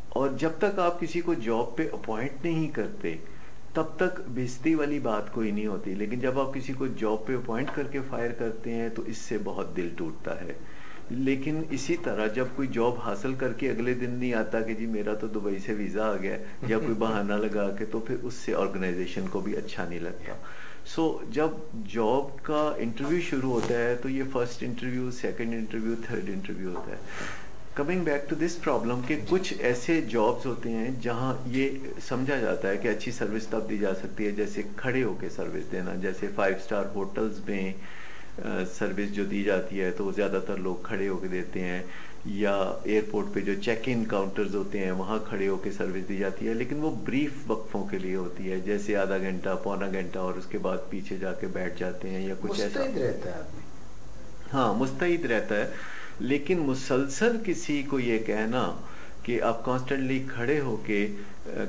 Speaker 2: اور جب تک آپ کسی کو جاب پہ اپوائنٹ نہیں کرتے تب تک بےزتی والی بات کوئی نہیں ہوتی، لیکن جب آپ کسی کو جاب پہ اپوائنٹ کر کے فائر کرتے ہیں تو اس سے بہت دل ٹوٹتا ہے. لیکن اسی طرح جب کوئی جاب حاصل کر کے اگلے دن نہیں آتا کہ جی میرا تو دبئی سے ویزا آ گیا یا کوئی بہانہ لگا کے، تو پھر اس سے آرگنائزیشن کو بھی اچھا نہیں لگتا. سو جب جاب کا انٹرویو شروع ہوتا ہے تو یہ first interview, second interview, third interview ہوتا ہے. Coming back to this problem کہ کچھ ایسے جابز ہوتے ہیں جہاں یہ سمجھا جاتا ہے کہ اچھی سروس تب دی جا سکتی ہے، جیسے کھڑے ہو کے سروس دینا. جیسے 5 اسٹار ہوٹلز میں سروس جو دی جاتی ہے تو وہ زیادہ تر لوگ کھڑے ہو کے دیتے ہیں، یا ایئرپورٹ پہ جو چیک ان کاؤنٹرز ہوتے ہیں وہاں کھڑے ہو کے سروس دی جاتی ہے، لیکن وہ بریف وقفوں کے لیے ہوتی ہے، جیسے آدھا گھنٹہ، پونا گھنٹہ، اور اس کے بعد پیچھے جا کے بیٹھ جاتے ہیں یا کچھ ایسا.
Speaker 1: مستعد رہتا ہے آدمی.
Speaker 2: ہاں، مستعد رہتا ہے. لیکن مسلسل کسی کو یہ کہنا کہ آپ کانسٹنٹلی کھڑے ہو کے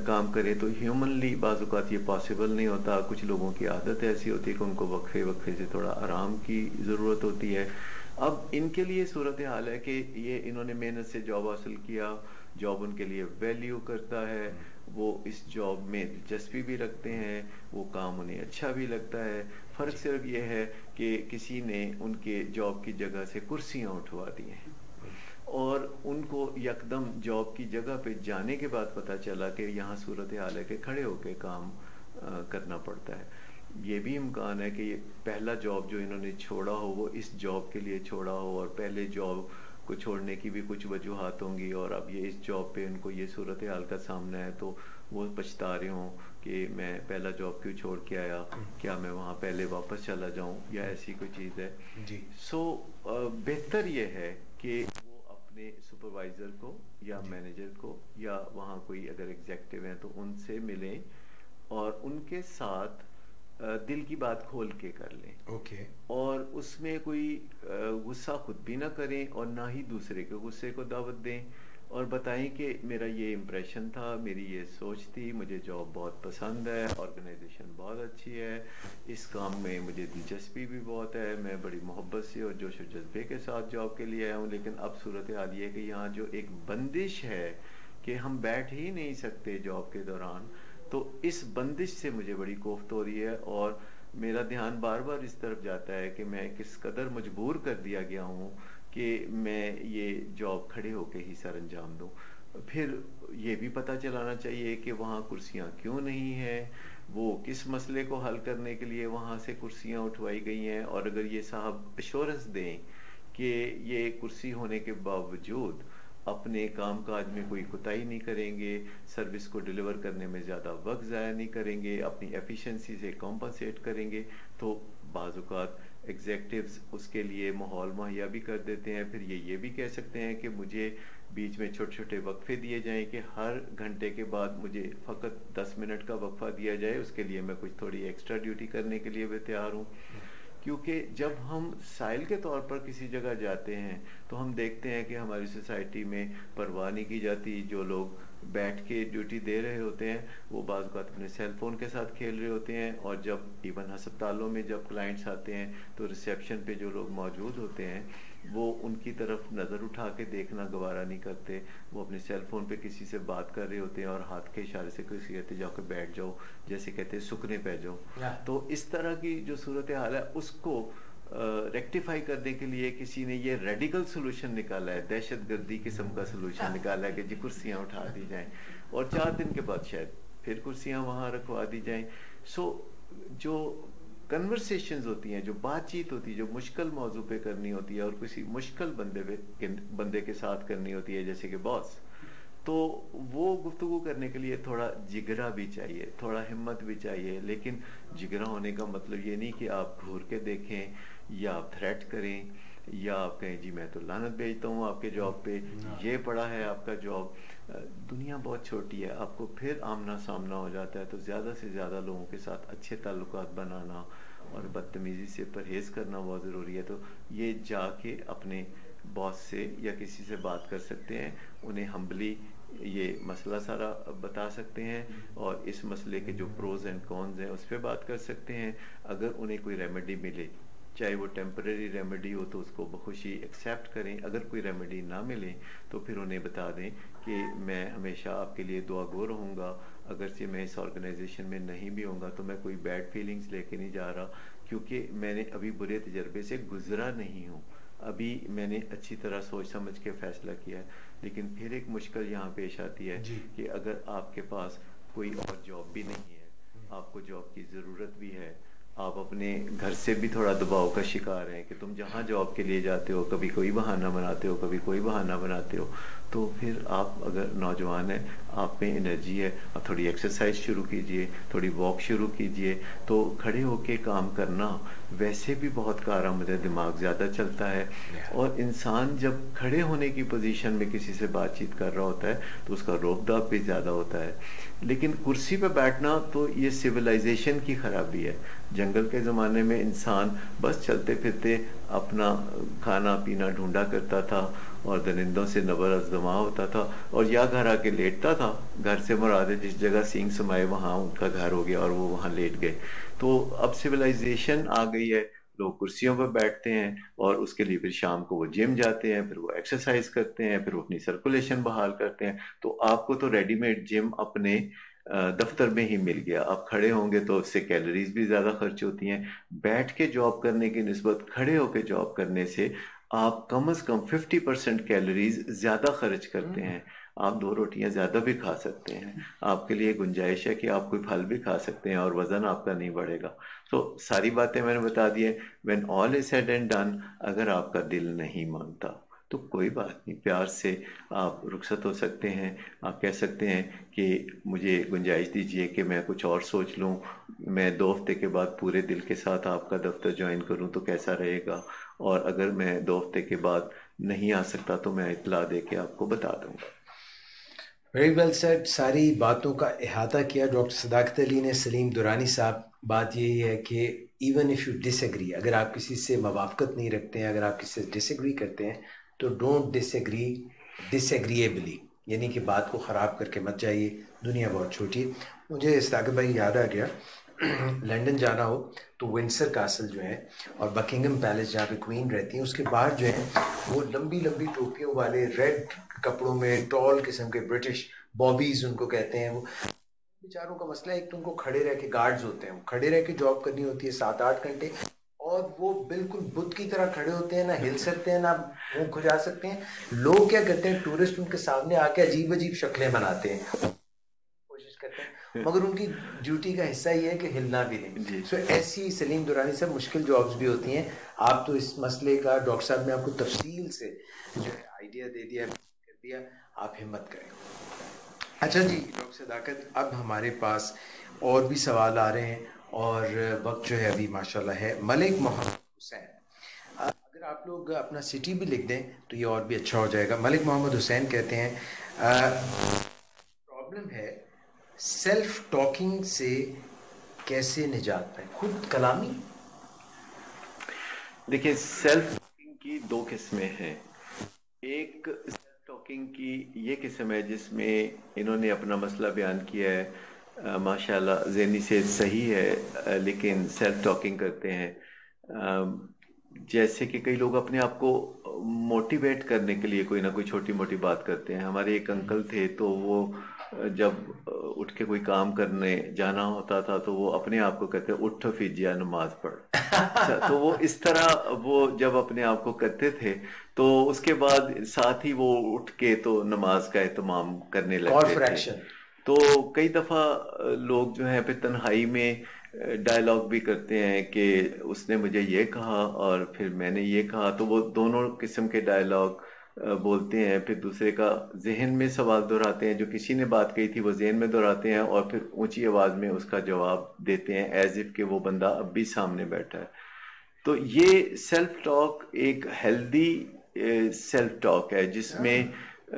Speaker 2: کام کریں تو ہیومنلی بعض اوقات یہ پاسبل نہیں ہوتا. کچھ لوگوں کی عادت ایسی ہوتی ہے کہ ان کو وقفے وقفے سے تھوڑا آرام کی ضرورت ہوتی ہے. اب ان کے لیے صورتحال ہے کہ یہ انہوں نے محنت سے جاب حاصل کیا، جاب ان کے لیے ویلیو کرتا ہے، وہ اس جاب میں دلچسپی بھی رکھتے ہیں، وہ کام انہیں اچھا بھی لگتا ہے. فرق صرف یہ ہے کہ کسی نے ان کے جاب کی جگہ سے کرسیاں اٹھوا دی ہیں، اور ان کو یکدم جاب کی جگہ پہ جانے کے بعد پتہ چلا کہ یہاں صورتحال ہے کہ کھڑے ہو کے کام کرنا پڑتا ہے. یہ بھی امکان ہے کہ یہ پہلا جاب جو انہوں نے چھوڑا ہو وہ اس جاب کے لیے چھوڑا ہو، اور پہلے جاب کو چھوڑنے کی بھی کچھ وجوہات ہوں گی، اور اب یہ اس جاب پہ ان کو یہ صورتحال کا سامنا ہے تو وہ پچھتا رہے ہوں کہ میں پہلا جاب کیوں چھوڑ کے آیا، کیا میں وہاں پہلے واپس چلا جاؤں، یا ایسی کوئی چیز ہے. سو بہتر یہ ہے کہ وہ اپنے سپروائزر کو یا مینیجر کو یا وہاں کوئی اگر ایگزیکٹو ہیں تو ان سے ملیں اور ان کے ساتھ دل کی بات کھول کے کر لیں. اور اس میں کوئی غصہ خود بھی نہ کریں اور نہ ہی دوسرے کے غصے کو دعوت دیں، اور بتائیں کہ میرا یہ امپریشن تھا، میری یہ سوچ تھی، مجھے جاب بہت پسند ہے، آرگنائزیشن بہت اچھی ہے، اس کام میں مجھے دلچسپی بھی بہت ہے، میں بڑی محبت سے اور جوش و جذبے کے ساتھ جاب کے لیے آیا ہوں، لیکن اب صورتحال یہ ہے کہ یہاں جو ایک بندش ہے کہ ہم بیٹھ ہی نہیں سکتے جاب کے دوران، تو اس بندش سے مجھے بڑی کوفت ہو رہی ہے، اور میرا دھیان بار بار اس طرف جاتا ہے کہ میں کس قدر مجبور کر دیا گیا ہوں کہ میں یہ جاب کھڑے ہو کے ہی سر انجام دوں. پھر یہ بھی پتہ چلانا چاہیے کہ وہاں کرسیاں کیوں نہیں ہیں، وہ کس مسئلے کو حل کرنے کے لیے وہاں سے کرسیاں اٹھوائی گئی ہیں، اور اگر یہ صاحب ایشورنس دیں کہ یہ کرسی ہونے کے باوجود اپنے کام کاج میں کوئی کوتاہی نہیں کریں گے، سروس کو ڈیلیور کرنے میں زیادہ وقت ضائع نہیں کریں گے، اپنی ایفیشنسی سے کمپنسیٹ کریں گے، تو بعض اوقات ایگزیکٹوز اس کے لیے ماحول مہیا بھی کر دیتے ہیں. پھر یہ بھی کہہ سکتے ہیں کہ مجھے بیچ میں چھوٹے چھوٹے وقفے دیے جائیں کہ ہر گھنٹے کے بعد مجھے فقط 10 منٹ کا وقفہ دیا جائے, اس کے لیے میں کچھ تھوڑی ایکسٹرا ڈیوٹی کرنے کے لیے بھی تیار ہوں. کیونکہ جب ہم سائل کے طور پر کسی جگہ جاتے ہیں تو ہم دیکھتے ہیں کہ ہماری سوسائٹی میں پرواہ نہیں کی جاتی. جو لوگ بیٹھ کے ڈیوٹی دے رہے ہوتے ہیں وہ بعض اوقات اپنے سیل فون کے ساتھ کھیل رہے ہوتے ہیں, اور جب ایون ہسپتالوں میں جب کلائنٹس آتے ہیں تو ریسیپشن پہ جو لوگ موجود ہوتے ہیں وہ ان کی طرف نظر اٹھا کے دیکھنا گوارا نہیں کرتے, وہ اپنے سیل فون پہ کسی سے بات کر رہے ہوتے ہیں اور ہاتھ کے اشارے سے کسی کہتے جا کے بیٹھ جاؤ, جیسے کہتے ہیں سکنے پہ جاؤ. تو اس طرح کی جو صورتحال ہے اس کو ریکٹیفائی کرنے کے لیے کسی نے یہ ریڈیکل سولوشن نکالا ہے, دہشت گردی قسم کا سولوشن نکالا ہے کہ جی کرسیاں اٹھا دی جائیں اور 4 دن کے بعد شاید پھر کرسیاں وہاں رکھوا دی جائیں. سو جو کنورسیشنز ہوتی ہیں, جو بات چیت ہوتی ہے, جو مشکل موضوع پہ کرنی ہوتی ہے اور کسی مشکل بندے کے ساتھ کرنی ہوتی ہے جیسے کہ باس, تو وہ گفتگو کرنے کے لیے تھوڑا جگرا بھی چاہیے, تھوڑا ہمت بھی چاہیے. لیکن جگرا ہونے کا مطلب یہ نہیں کہ آپ گھور کے دیکھیں یا آپ تھریٹ کریں یا آپ کہیں جی میں تو لعنت بھیجتا ہوں آپ کے جاب پہ, یہ پڑا ہے آپ کا جاب. دنیا بہت چھوٹی ہے, آپ کو پھر آمنا سامنا ہو جاتا ہے. تو زیادہ سے زیادہ لوگوں کے ساتھ اچھے تعلقات بنانا اور بدتمیزی سے پرہیز کرنا بہت ضروری ہے. تو یہ جا کے اپنے باس سے یا کسی سے بات کر سکتے ہیں, انہیں ہمبلی یہ مسئلہ سارا بتا سکتے ہیں اور اس مسئلے کے جو پروز اینڈ کونز ہیں اس پہ بات کر سکتے ہیں. اگر انہیں کوئی ریمیڈی ملے, چاہے وہ ٹیمپریری ریمیڈی ہو تو اس کو بخوشی ایکسیپٹ کریں. اگر کوئی ریمیڈی نہ ملے تو پھر انہیں بتا دیں کہ میں ہمیشہ آپ کے لیے دعا گو رہوں گا, اگرچہ میں اس آرگنائزیشن میں نہیں بھی ہوں گا تو میں کوئی بیڈ فیلنگز لے کے نہیں جا رہا, کیونکہ میں نے ابھی برے تجربے سے گزرا نہیں ہوں, ابھی میں نے اچھی طرح سوچ سمجھ کے فیصلہ کیا ہے. لیکن پھر ایک مشکل یہاں پیش آتی ہے کہ اگر آپ کے پاس کوئی اور جاب بھی نہیں ہے, آپ کو جاب کی ضرورت بھی ہے, آپ اپنے گھر سے بھی تھوڑا دباؤ کا شکار ہیں کہ تم جہاں جاب کے لیے جاتے ہو کبھی کوئی بہانہ بناتے ہو, کبھی کوئی بہانہ بناتے ہو, تو پھر آپ اگر نوجوان ہیں, آپ میں انرجی ہے, آپ تھوڑی ایکسرسائز شروع کیجئے, تھوڑی واک شروع کیجئے. تو کھڑے ہو کے کام کرنا ویسے بھی بہت کارآمد ہے, دماغ زیادہ چلتا ہے, اور انسان جب کھڑے ہونے کی پوزیشن میں کسی سے بات چیت کر رہا ہوتا ہے تو اس کا روب داب بھی زیادہ ہوتا ہے. لیکن کرسی پہ بیٹھنا تو یہ سویلائزیشن کی خرابی ہے. جنگل کے زمانے میں انسان بس چلتے پھرتے اپنا کھانا پینا ڈھونڈا کرتا تھا اور درندوں سے نبر ازدما ہوتا تھا, اور یا گھر آ کے لیٹتا تھا. گھر سے مراد ہے جس جگہ سینگ سمائے وہاں ان کا گھر ہو گیا اور وہ وہاں لیٹ گئے. تو اب سویلائزیشن آ گئی ہے, لوگ کرسیوں پر بیٹھتے ہیں اور اس کے لیے پھر شام کو وہ جم جاتے ہیں, پھر وہ ایکسرسائز کرتے ہیں, پھر وہ اپنی سرکولیشن بحال کرتے ہیں. تو آپ کو تو ریڈی میڈ جم اپنے دفتر میں ہی مل گیا. آپ کھڑے ہوں گے تو اس سے کیلریز بھی زیادہ خرچ ہوتی ہیں. بیٹھ کے جاب کرنے کی نسبت کھڑے ہو کے جاب کرنے سے آپ کم از کم 50% کیلریز زیادہ خرچ کرتے ہیں. آپ 2 روٹیاں زیادہ بھی کھا سکتے ہیں, آپ کے لیے گنجائش ہے کہ آپ کوئی پھل بھی کھا سکتے ہیں اور وزن آپ کا نہیں بڑھے گا. تو ساری باتیں میں نے بتا دی ہیں. when all is said and done, اگر آپ کا دل نہیں مانتا تو کوئی بات نہیں, پیار سے آپ رخصت ہو سکتے ہیں. آپ کہہ سکتے ہیں کہ مجھے گنجائش دیجئے کہ میں کچھ اور سوچ لوں, میں 2 ہفتے کے بعد پورے دل کے ساتھ آپ کا دفتر جوائن کروں تو کیسا رہے گا, اور اگر میں 2 ہفتے کے بعد نہیں آ سکتا تو میں اطلاع دے کے آپ کو بتا دوں گا.
Speaker 1: Very well sad. ساری باتوں کا احاطہ کیا ڈاکٹر صداقت علی نے. سلیم درانی صاحب, بات یہی ہے کہ even if you disagree, اگر آپ کسی سے موافقت نہیں رکھتے ہیں, اگر آپ کسی سے ڈس ایگری کرتے ہیں تو ڈونٹ ڈس ایگری ڈس ایگریبلی, یعنی کہ بات کو خراب کر کے مت جائیے. دنیا بہت چھوٹی ہے. مجھے صداقت بھائی یاد آ گیا, لنڈن جانا ہو تو ونسر کاسل جو ہے اور بکنگم پیلس جہاں پہ کوئین رہتی ہیں اس کے باہر جو ہے وہ لمبی لمبی ٹوپیوں والے ریڈ کپڑوں میں ٹال قسم کے برٹش بابیز ان کو کہتے ہیں, وہ بیچاروں کا مسئلہ ہے ایک تو ان کو کھڑے رہ کے گارڈز ہوتے ہیں, وہ کھڑے رہ کے جاب کرنی ہوتی ہے 7-8 گھنٹے, اور وہ بالکل بت کی طرح کھڑے ہوتے ہیں, نہ ہل سکتے ہیں نہ منہ کھجا سکتے ہیں. لوگ کیا کرتے ہیں, ٹورسٹ ان کے سامنے آ کے عجیب عجیب شکلیں بناتے ہیں, کوشش کرتے ہیں, مگر ان کی ڈیوٹی کا حصہ یہ ہے کہ ہلنا بھی نہیں. سو ایسی سلیم درانی صاحب مشکل جابز بھی ہوتی ہیں. آپ تو اس مسئلے کا ڈاکٹر صاحب نے آپ کو تفصیل سے جو ہے آئیڈیا دے دیا, کر دیا, آپ ہمت کریں. اچھا جی ڈاکٹر صداقت, اب ہمارے پاس اور بھی سوال آ رہے ہیں اور وقت جو ہے ابھی ماشاءاللہ ہے. ملک محمد حسین. اگر آپ لوگ اپنا سٹی بھی لکھ دیں تو یہ اور بھی اچھا ہو جائے گا. ملک محمد حسین کہتے ہیں پرابلم ہے سیلف ٹاکنگ سے کیسے نجات پائیں. خود کلامی.
Speaker 2: دیکھیں سیلف ٹاکنگ کی دو قسمیں ہیں. ایک سیلف ٹاکنگ کی یہ قسم ہے جس میں انہوں نے اپنا مسئلہ بیان کیا ہے, ماشاءاللہ ذہنی سے صحیح ہے, لیکن سیلف ٹاکنگ کرتے ہیں. جیسے کہ کئی لوگ اپنے آپ کو موٹیویٹ کرنے کے لیے کوئی نہ کوئی چھوٹی موٹی بات کرتے ہیں. ہمارے ایک انکل تھے تو وہ جب اٹھ کے کوئی کام کرنے جانا ہوتا تھا تو وہ اپنے آپ کو کہتے اٹھ فیجیا نماز پڑھ. تو وہ اس طرح وہ جب اپنے آپ کو کرتے تھے تو اس کے بعد ساتھ ہی وہ اٹھ کے تو نماز کا اہتمام کرنے لگتے تھے. تو کئی دفعہ لوگ جو ہیں پھر تنہائی میں ڈائلاگ بھی کرتے ہیں کہ اس نے مجھے یہ کہا اور پھر میں نے یہ کہا, تو وہ دونوں قسم کے ڈائلاگ بولتے ہیں. پھر دوسرے کا ذہن میں سوال دہراتے ہیں, جو کسی نے بات کہی تھی وہ ذہن میں دہراتے ہیں اور پھر اونچی آواز میں اس کا جواب دیتے ہیں ایز اف کہ وہ بندہ اب بھی سامنے بیٹھا ہے. تو یہ سیلف ٹاک ایک ہیلدی سیلف ٹاک ہے جس میں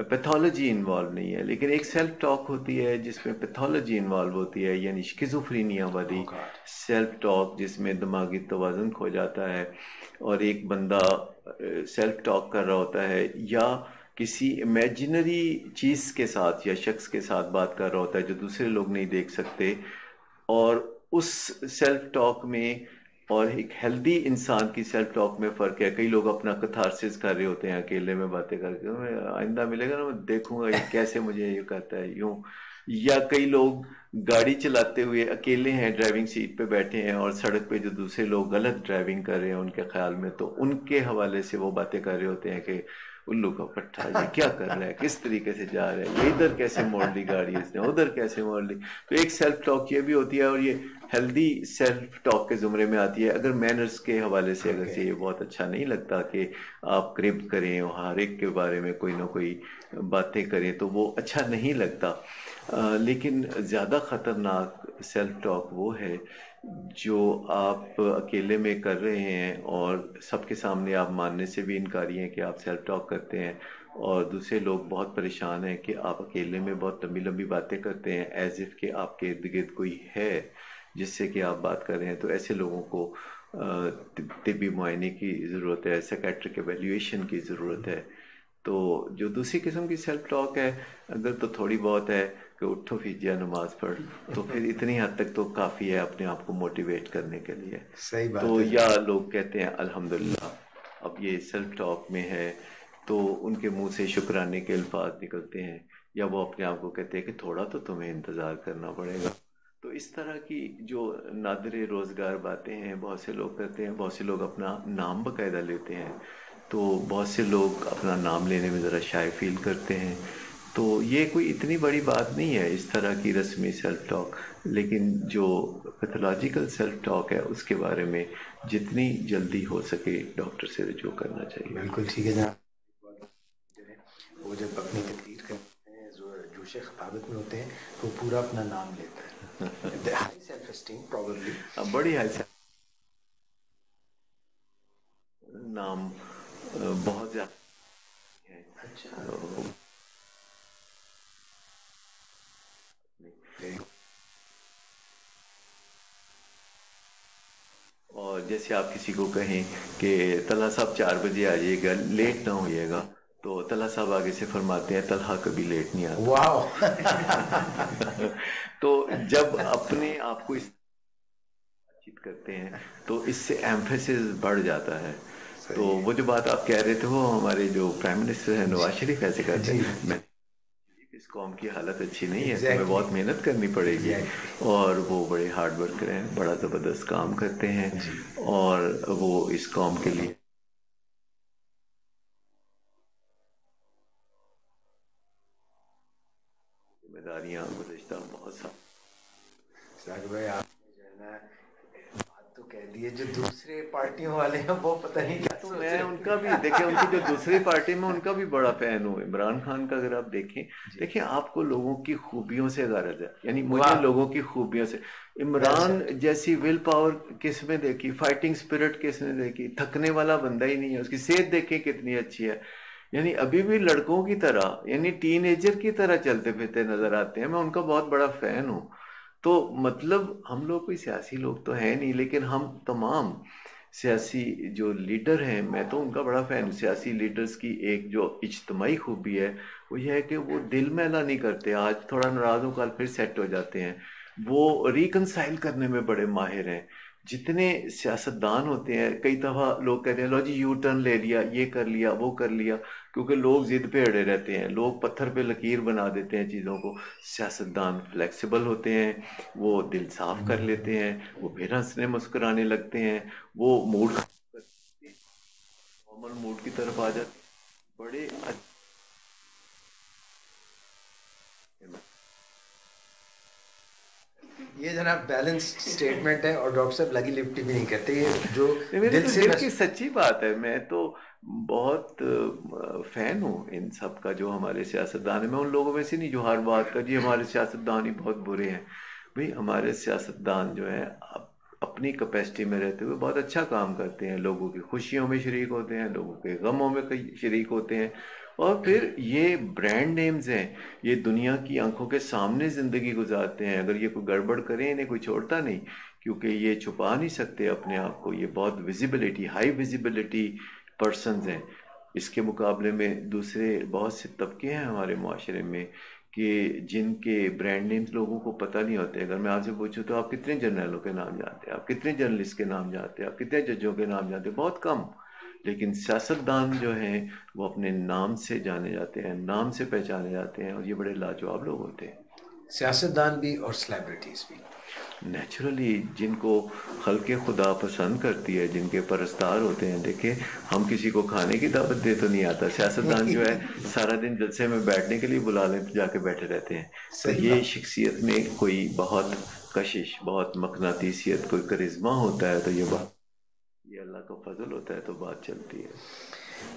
Speaker 2: پیتھولوجی انوالو نہیں ہے, لیکن ایک سیلف ٹاک ہوتی ہے جس میں پیتھولوجی انوالو ہوتی ہے, یعنی شکیزوفرینیا والی سیلف ٹاک جس میں دماغی توازن کھو جاتا ہے اور ایک بندہ سیلف ٹاک کر رہا ہوتا ہے یا کسی امیجنری چیز کے ساتھ یا شخص کے ساتھ بات کر رہا ہوتا ہے جو دوسرے لوگ نہیں دیکھ سکتے. اور اس سیلف ٹاک میں اور ایک ہیلدی انسان کی سیلف ٹاک میں فرق ہے. کئی لوگ اپنا کتھارسس کر رہے ہوتے ہیں اکیلے میں باتیں کر کے, آئندہ ملے گا نا میں دیکھوں گا یہ کیسے مجھے یہ کہتا ہے یوں. یا کئی لوگ گاڑی چلاتے ہوئے اکیلے ہیں, ڈرائیونگ سیٹ پہ بیٹھے ہیں اور سڑک پہ جو دوسرے لوگ غلط ڈرائیونگ کر رہے ہیں ان کے خیال میں, تو ان کے حوالے سے وہ باتیں کر رہے ہوتے ہیں کہ الو کا پٹھا یہ کیا کر رہا ہے, کس طریقے سے جا رہا ہے, یہ ادھر کیسے موڑ لی گاڑی اس نے, ادھر کیسے موڑ لی. تو ایک سیلف ٹاک یہ بھی ہوتی ہے اور یہ ہیلدی سیلف ٹاک کے زمرے میں آتی ہے. اگر مینرز کے حوالے سے اگر سے یہ بہت اچھا نہیں لگتا کہ آپ کرب کریں اور ہر ایک کے بارے میں کوئی نہ کوئی باتیں کریں تو وہ اچھا نہیں لگتا. لیکن زیادہ خطرناک سیلف ٹاک وہ ہے جو آپ اکیلے میں کر رہے ہیں اور سب کے سامنے آپ ماننے سے بھی انکاری ہیں کہ آپ سیلف ٹاک کرتے ہیں, اور دوسرے لوگ بہت پریشان ہیں کہ آپ اکیلے میں بہت لمبی لمبی باتیں کرتے ہیں ایز اف کہ آپ کے ارد گرد کوئی ہے جس سے کہ آپ بات کر رہے ہیں. تو ایسے لوگوں کو طبی معائنے کی ضرورت ہے, سیکیٹرک ایویلیویشن کی ضرورت ہے. تو جو دوسری قسم کی سیلف ٹاک ہے اگر تو تھوڑی بہت ہے کہ اٹھو فیجیا نماز پڑھ, تو پھر اتنی حد تک تو کافی ہے اپنے آپ کو موٹیویٹ کرنے کے لیے.
Speaker 1: صحیح بات
Speaker 2: تو
Speaker 1: ہے.
Speaker 2: یا لوگ کہتے ہیں الحمدللہ, اب یہ سیلف ٹاک میں ہے تو ان کے منہ سے شکرانے کے الفاظ نکلتے ہیں, یا وہ اپنے آپ کو کہتے ہیں کہ تھوڑا تو تمہیں انتظار کرنا پڑے گا. تو اس طرح کی جو نادر روزگار باتیں ہیں بہت سے لوگ کرتے ہیں. بہت سے لوگ اپنا نام باقاعدہ لیتے ہیں, تو بہت سے لوگ اپنا نام لینے میں ذرا شائع فیل کرتے ہیں. تو یہ کوئی اتنی بڑی بات نہیں ہے اس طرح کی رسمی سیلف ٹاک, لیکن جو پیتھولوجیکل سیلف ٹاک ہے اس کے بارے میں جتنی جلدی ہو سکے ڈاکٹر سے رجوع کرنا چاہیے.
Speaker 1: بالکل ٹھیک ہے جناب. وہ جب اپنی تقریر کرتے ہیں جوش خطابت میں ہوتے ہیں تو پورا اپنا نام لیتا ہے. ہائی سیلف اسٹیم پروبیبلی,
Speaker 2: بڑی ہائی سیلف نام بہت زیادہ ہے.
Speaker 1: اچھا
Speaker 2: اور جیسے آپ کسی کو کہیں کہ طلحہ صاحب 4 بجے آ جائیے گا, لیٹ نہ ہوئیے گا, تو طلحہ صاحب آگے سے فرماتے ہیں طلحہ کبھی لیٹ نہیں آتا.
Speaker 1: واو.
Speaker 2: تو جب اپنے آپ کو اس بات چیت کرتے ہیں تو اس سے ایمفیسس بڑھ جاتا ہے. تو وہ جو بات آپ کہہ رہے تھے وہ ہمارے جو پرائم منسٹر ہیں نواز شریف ایسے کہتے ہیں, میں اس قوم کی حالت اچھی نہیں ہے, تمہیں بہت محنت کرنی پڑے گی. اور وہ بڑے ہارڈ ورکر ہیں, بڑا زبردست کام کرتے ہیں, اور وہ اس قوم کے لیے ذمہ داریاں گزشتہ بہت سال.
Speaker 1: ساق بھائی آپ نے جو ہے نا بات تو کہہ دی یہ جو دوسرے پارٹیوں والے ہیں وہ پتہ نہیں کیا
Speaker 2: تو میں ان کا بھی دیکھیں، ان کی جو دوسری پارٹی میں ان کا بھی بڑا فین ہوں. عمران خان کا اگر آپ دیکھیں آپ کو لوگوں کی خوبیوں سے غرض ہے، یعنی مجھے لوگوں کی خوبیوں سے. عمران جیسی ول پاور کس میں دیکھی، فائٹنگ سپرٹ کس نے دیکھی، تھکنے والا بندہ ہی نہیں ہے. اس کی صحت دیکھیں کتنی اچھی ہے، یعنی ابھی بھی لڑکوں کی طرح، یعنی ٹین ایجر کی طرح چلتے پھرتے نظر آتے ہیں. میں ان کا بہت بڑا فین ہوں. تو مطلب ہم لوگ کوئی سیاسی لوگ تو ہیں نہیں، لیکن ہم تمام سیاسی جو لیڈر ہیں، میں تو ان کا بڑا فین ہوں. سیاسی لیڈرز کی ایک جو اجتماعی خوبی ہے وہ یہ ہے کہ وہ دل میلا نہیں کرتے. آج تھوڑا ناراض ہو، کل پھر سیٹ ہو جاتے ہیں. وہ ریکنسائل کرنے میں بڑے ماہر ہیں. جتنے سیاستدان ہوتے ہیں، کئی دفعہ لوگ کہتے ہیں لو جی یو ٹرن لے لیا، یہ کر لیا، وہ کر لیا، کیونکہ لوگ ضد پہ اڑے رہتے ہیں، لوگ پتھر پہ لکیر بنا دیتے ہیں چیزوں کو. سیاستدان فلیکسیبل ہوتے ہیں، وہ دل صاف کر لیتے ہیں، وہ پھر ہنسنے مسکرانے لگتے ہیں، وہ موڈ نارمل موڈ کی طرف آ جاتے ہیں. بڑے
Speaker 1: یہ جناب بیلنس سٹیٹمنٹ ہے، اور ڈاکٹر صاحب لگی لپٹی بھی نہیں کرتے. یہ جو
Speaker 2: دل کی سچی بات ہے. میں تو بہت فین ہوں ان سب کا جو ہمارے سیاستدان ہیں. میں ان لوگوں میں سے نہیں جو ہر بات کا جی ہمارے سیاستدان ہی بہت برے ہیں. بھئی ہمارے سیاستدان جو ہیں اپنی کیپیسٹی میں رہتے ہوئے بہت اچھا کام کرتے ہیں. لوگوں کی خوشیوں میں شریک ہوتے ہیں، لوگوں کے غموں میں شریک ہوتے ہیں. اور پھر یہ برانڈ نیمز ہیں، یہ دنیا کی آنکھوں کے سامنے زندگی گزارتے ہیں. اگر یہ کوئی گڑبڑ کریں انہیں کوئی چھوڑتا نہیں، کیونکہ یہ چھپا نہیں سکتے اپنے آپ کو. یہ بہت ویزیبلٹی، ہائی ویزیبلٹی پرسنز ہیں. اس کے مقابلے میں دوسرے بہت سے طبقے ہیں ہمارے معاشرے میں کہ جن کے برانڈ نیمز لوگوں کو پتہ نہیں ہوتے. اگر میں آپ سے پوچھوں تو آپ کتنے جرنیلوں کے نام جانتے ہیں، آپ کتنے جرنلسٹ کے نام جانتے ہیں، آپ کتنے ججوں کے نام جانتے ہیں؟ بہت کم. لیکن سیاستدان جو ہیں وہ اپنے نام سے جانے جاتے ہیں، نام سے پہچانے جاتے ہیں، اور یہ بڑے لاجواب لوگ ہوتے ہیں.
Speaker 1: سیاستدان بھی اور سیلیبریٹیز بھی
Speaker 2: نیچرلی جن کو خلق خدا پسند کرتی ہے، جن کے پرستار ہوتے ہیں. دیکھیں ہم کسی کو کھانے کی دعوت دے تو نہیں آتا، سیاستدان جو ہے سارا دن جلسے میں بیٹھنے کے لیے بلا لیں جا کے بیٹھے رہتے ہیں. تو یہ شخصیت میں کوئی بہت کشش، بہت مقناطیسیت، کوئی کرزما ہوتا ہے، تو یہ بات یہ اللہ کا فضل ہوتا ہے، تو بات چلتی ہے.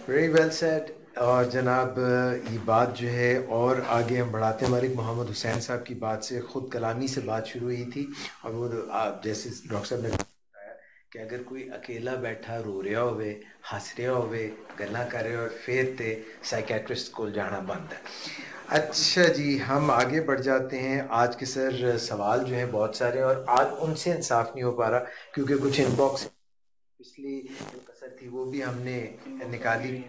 Speaker 1: Very well said. اور جناب یہ بات جو ہے اور آگے ہم بڑھاتے ہیں. ملک محمد حسین صاحب کی بات سے، خود کلامی سے بات شروع ہوئی تھی. اور وہ جیسے ڈاکٹر صاحب نے بتایا کہ اگر کوئی اکیلا بیٹھا رو رہا ہوئے، ہنس رہا ہوئے، گلا کر رہے اور پھر تے سائیکیٹرسٹ کو جانا بند ہے. اچھا جی، ہم آگے بڑھ جاتے ہیں. آج کے سر سوال جو ہیں بہت سارے، اور آج ان سے انصاف نہیں ہو پا رہا کیونکہ کچھ ان باکس پچھلی جو کثر تھی وہ بھی ہم نے نکالی.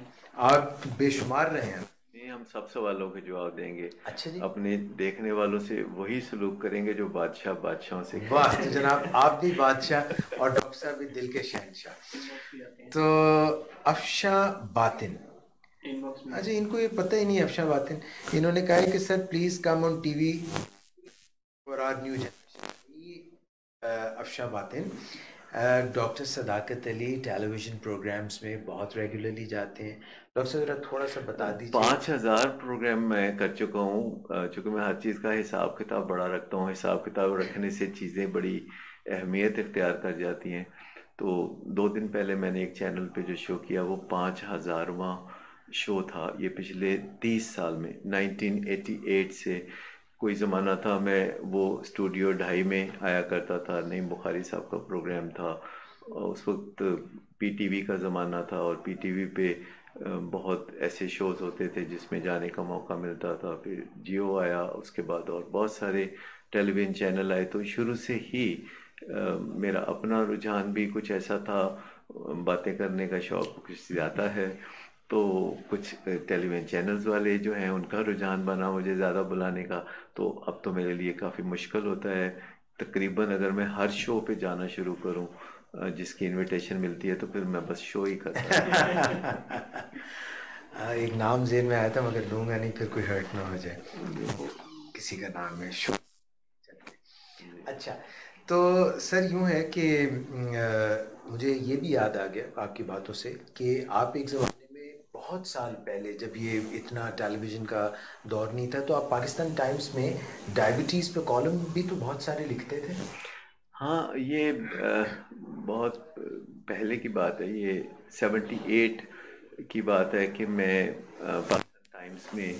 Speaker 1: آپ بے شمار رہے ہیں.
Speaker 2: نہیں، ہم سب سوالوں کے جواب دیں گے.
Speaker 1: اچھا جی،
Speaker 2: اپنے دیکھنے والوں سے وہی سلوک کریں گے جو بادشاہوں سے.
Speaker 1: واہ جناب، آپ بھی بادشاہ اور ڈاکٹر صاحب بھی دل کے شہنشاہ. تو افشاں باطن، اچھا ان کو یہ پتہ ہی نہیں افشاں باطن. انہوں نے کہا ہے کہ sir please come on T V for our new generation. Afshan Batin doctor صداقت علی ٹیلی ویژن پروگرامز میں بہت ریگولرلی جاتے ہیں. ڈاکٹر صاحب ذرا تھوڑا سا بتا دیجیے.
Speaker 2: 5000 پروگرام میں کر چکا ہوں. چونکہ میں ہر چیز کا حساب کتاب بڑا رکھتا ہوں. حساب کتاب رکھنے سے چیزیں بڑی اہمیت اختیار کر جاتی ہیں. تو 2 دن پہلے میں نے ایک چینل پہ جو شو کیا وہ 5000واں شو تھا. یہ پچھلے 30 سال میں 1988 سے کوئی زمانہ تھا میں وہ اسٹوڈیو 2.5 میں آیا کرتا تھا. نعیم بخاری صاحب کا پروگرام تھا. اس وقت پی ٹی وی کا زمانہ تھا، اور پی ٹی وی پہ بہت ایسے شوز ہوتے تھے جس میں جانے کا موقع ملتا تھا. پھر جیو آیا اس کے بعد، اور بہت سارے ٹیلی ویژن چینل آئے. تو شروع سے ہی میرا اپنا رجحان بھی کچھ ایسا تھا، باتیں کرنے کا شوق کچھ زیادہ ہے. تو کچھ ٹیلی ویژن چینلز والے جو ہیں ان کا رجحان بنا مجھے زیادہ بلانے کا. تو اب تو میرے لیے کافی مشکل ہوتا ہے. تقریباً اگر میں ہر شو پہ جانا شروع کروں جس کی انویٹیشن ملتی ہے تو پھر میں بس شو ہی کرتا ہوں.
Speaker 1: ایک نام ذہن میں آیا تھا مگر لوں گا نہیں، پھر کوئی ہرٹ نہ ہو جائے. کسی کا نام ہے شو. اچھا تو سر یوں ہے کہ مجھے یہ بھی یاد آ گیا آپ کی باتوں سے کہ آپ ایک زمانے میں بہت سال پہلے جب یہ اتنا ٹیلی ویژن کا دور نہیں تھا تو آپ پاکستان ٹائمز میں ڈائبٹیز پہ کالم بھی تو بہت سارے لکھتے تھے.
Speaker 2: ہاں، یہ بہت پہلے کی بات ہے، یہ 78 کی بات ہے کہ میں پاکستان ٹائمز میں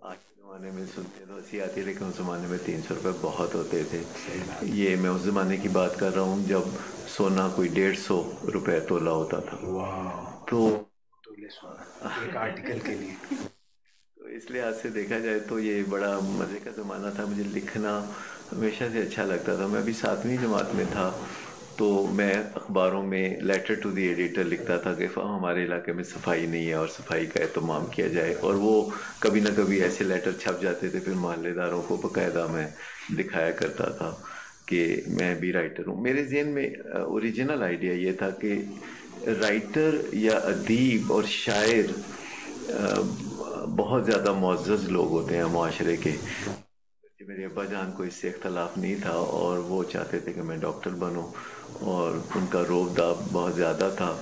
Speaker 2: آج کے زمانے میں سنتے تو ایسی آتی ہے، لیکن اس زمانے میں 300 روپے بہت ہوتے تھے. یہ میں اس زمانے کی بات کر رہا ہوں جب سونا کوئی 150 روپے تولہ ہوتا تھا. تو
Speaker 1: ایک آرٹیکل کے لیے.
Speaker 2: تو اس لحاظ سے دیکھا جائے تو یہ بڑا مزے کا زمانہ تھا. مجھے لکھنا ہمیشہ سے اچھا لگتا تھا. میں ابھی 7ویں جماعت میں تھا تو میں اخباروں میں لیٹر ٹو دی ایڈیٹر لکھتا تھا کہ ہمارے علاقے میں صفائی نہیں ہے اور صفائی کا اہتمام کیا جائے، اور وہ کبھی نہ کبھی ایسے لیٹر چھپ جاتے تھے. پھر محلے داروں کو باقاعدہ میں دکھایا کرتا تھا کہ میں بھی رائٹر ہوں. میرے ذہن میں اوریجنل آئیڈیا یہ تھا کہ رائٹر یا ادیب اور شاعر بہت زیادہ معزز لوگ ہوتے ہیں معاشرے کے. میرے ابا جان کو اس سے اختلاف نہیں تھا اور وہ چاہتے تھے کہ میں ڈاکٹر بنوں، اور ان کا روب داب بہت زیادہ تھا.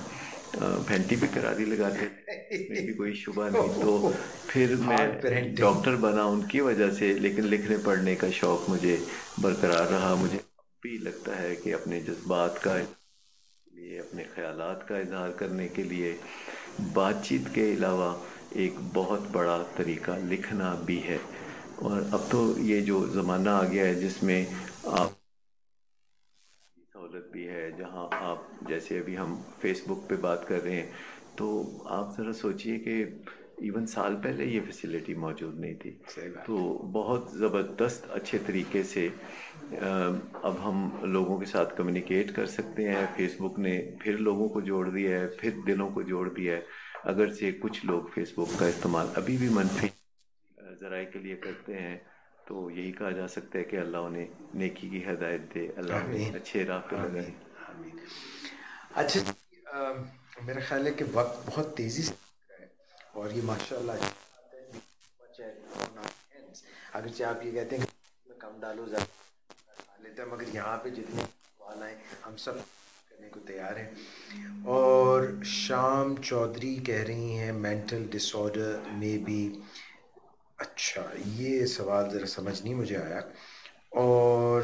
Speaker 2: پھینٹی بھی کراری لگاتے تھے، اس میں بھی کوئی شبہ نہیں. تو پھر میں ڈاکٹر بنا ان کی وجہ سے، لیکن لکھنے پڑھنے کا شوق مجھے برقرار رہا. مجھے بھی لگتا ہے کہ اپنے جذبات کا لیے، اپنے خیالات کا اظہار کرنے کے لیے بات چیت کے علاوہ ایک بہت بڑا طریقہ لکھنا بھی ہے. اور اب تو یہ جو زمانہ آ گیا ہے جس میں آپ سہولت بھی ہے، جہاں آپ جیسے ابھی ہم فیس بک پہ بات کر رہے ہیں، تو آپ ذرا سوچئے کہ ایون سال پہلے یہ فیسلٹی موجود نہیں تھی. تو بہت زبردست اچھے طریقے سے اب ہم لوگوں کے ساتھ کمیونیکیٹ کر سکتے ہیں. فیس بک نے پھر لوگوں کو جوڑ دیا ہے، پھر دلوں کو جوڑ دیا ہے. اگرچہ کچھ لوگ فیس بک کا استعمال ابھی بھی منفی ذرائع کے لیے کرتے ہیں، تو یہی کہا جا سکتا ہے کہ اللہ انہیں نیکی کی ہدایت دے، اللہ انہیں اچھے راہ پہ لگائے.
Speaker 1: اچھا، میرا خیال ہے کہ وقت بہت تیزی سے ہے اور یہ ماشاء اللہ اگرچہ آپ یہ کہتے ہیں کہ کم ڈالو زیادہ لیتے ہیں، مگر یہاں پہ جتنے سوال آئے ہم سب کرنے کو تیار ہیں. اور شام چودھری کہہ رہی ہیں مینٹل ڈس آرڈر میں بھی. اچھا، یہ سوال ذرا سمجھ نہیں مجھے آیا. اور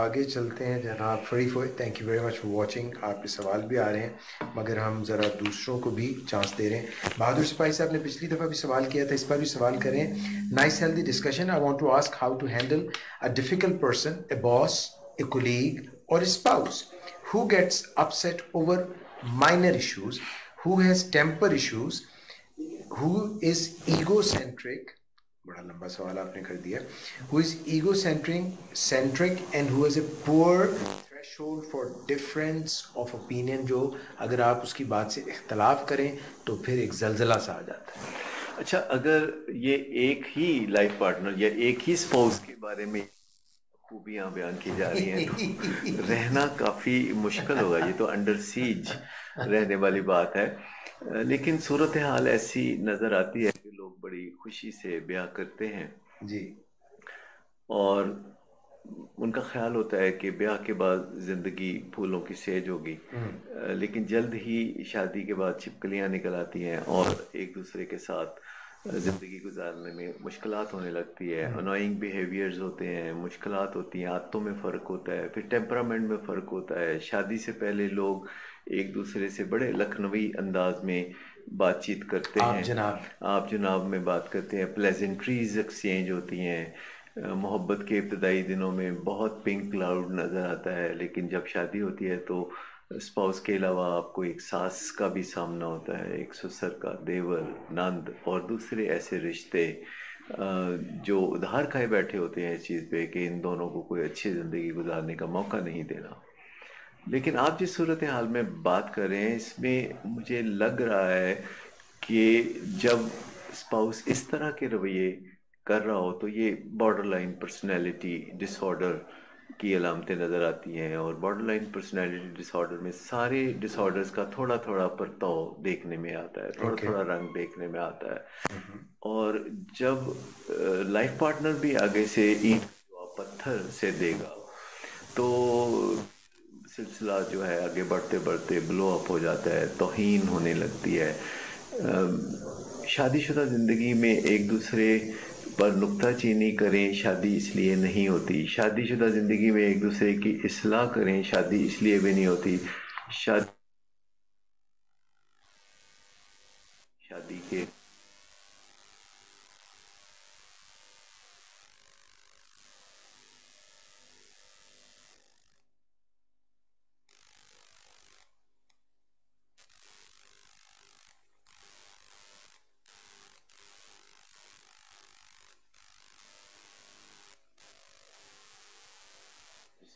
Speaker 1: آگے چلتے ہیں جناب فریف ہوئے. Thank you very much for watching. آپ کے سوال بھی آ رہے ہیں مگر ہم ذرا دوسروں کو بھی چانس دے رہے ہیں. بہادر سپاہی صاحب نے پچھلی دفعہ بھی سوال کیا تھا، اس پر بھی سوال کریں. Nice healthy discussion. I want to ask how to handle a difficult person, a boss, a colleague اور a spouse who gets upset over minor issues, who has temper issues, who is egocentric. بڑا لمبا سوال آپ نے کر دیا. who is egocentric and who has a poor threshold for difference of opinion. جو اگر آپ اس کی بات سے اختلاف کریں تو پھر ایک زلزلہ سا آ جاتا ہے.
Speaker 2: اچھا، اگر یہ ایک ہی لائف پارٹنر یا ایک ہی اسپاؤس کے بارے میں خوبیاں بیان کی جا رہی ہیں تو رہنا کافی مشکل ہوگا. یہ تو انڈر سیج رہنے والی بات ہے. لیکن صورتحال ایسی نظر آتی ہے کہ لوگ بڑی خوشی سے بیاہ کرتے ہیں
Speaker 1: جی،
Speaker 2: اور ان کا خیال ہوتا ہے کہ بیاہ کے بعد زندگی پھولوں کی سیج ہوگی. لیکن جلد ہی شادی کے بعد چھپکلیاں نکل آتی ہیں اور ایک دوسرے کے ساتھ زندگی گزارنے میں مشکلات ہونے لگتی ہے. انوائنگ بیہیویئرز ہوتے ہیں، مشکلات ہوتی ہیں، عادتوں میں فرق ہوتا ہے، پھر ٹیمپرامنٹ میں فرق ہوتا ہے. شادی سے پہلے لوگ ایک دوسرے سے بڑے لکھنوی انداز میں بات چیت کرتے ہیں، آپ جناب میں بات کرتے ہیں، پلیزنٹریز ایکسچینج ہوتی ہیں. محبت کے ابتدائی دنوں میں بہت پنک کلاؤڈ نظر آتا ہے، لیکن جب شادی ہوتی ہے تو اسپاؤس کے علاوہ آپ کو ایک ساس کا بھی سامنا ہوتا ہے، ایک سسر کا، دیور، نند اور دوسرے ایسے رشتے جو ادھار کھائے بیٹھے ہوتے ہیں اس چیز پہ کہ ان دونوں کو کوئی اچھی زندگی گزارنے کا موقع نہیں دینا. لیکن آپ جس صورتحال میں بات کر رہے ہیں اس میں مجھے لگ رہا ہے کہ جب اسپاؤس اس طرح کے رویے کر رہا ہو تو یہ بارڈر لائن پرسنالٹی ڈس آرڈر کی علامتیں نظر آتی ہیں، اور بارڈر لائن پرسنالٹی ڈس آرڈر میں سارے ڈس آرڈرز کا تھوڑا تھوڑا پرتاؤ دیکھنے میں آتا ہے، تھوڑا تھوڑا رنگ دیکھنے میں آتا ہے. اور جب لائف پارٹنر بھی آگے سے اینٹ پتھر سے دے گا تو سلسلہ جو ہے آگے بڑھتے بڑھتے بلو اپ ہو جاتا ہے، توہین ہونے لگتی ہے. شادی شدہ زندگی میں ایک دوسرے پر نکتہ چینی کریں، شادی اس لیے نہیں ہوتی. شادی شدہ زندگی میں ایک دوسرے کی اصلاح کریں، شادی اس لیے بھی نہیں ہوتی. شادی کے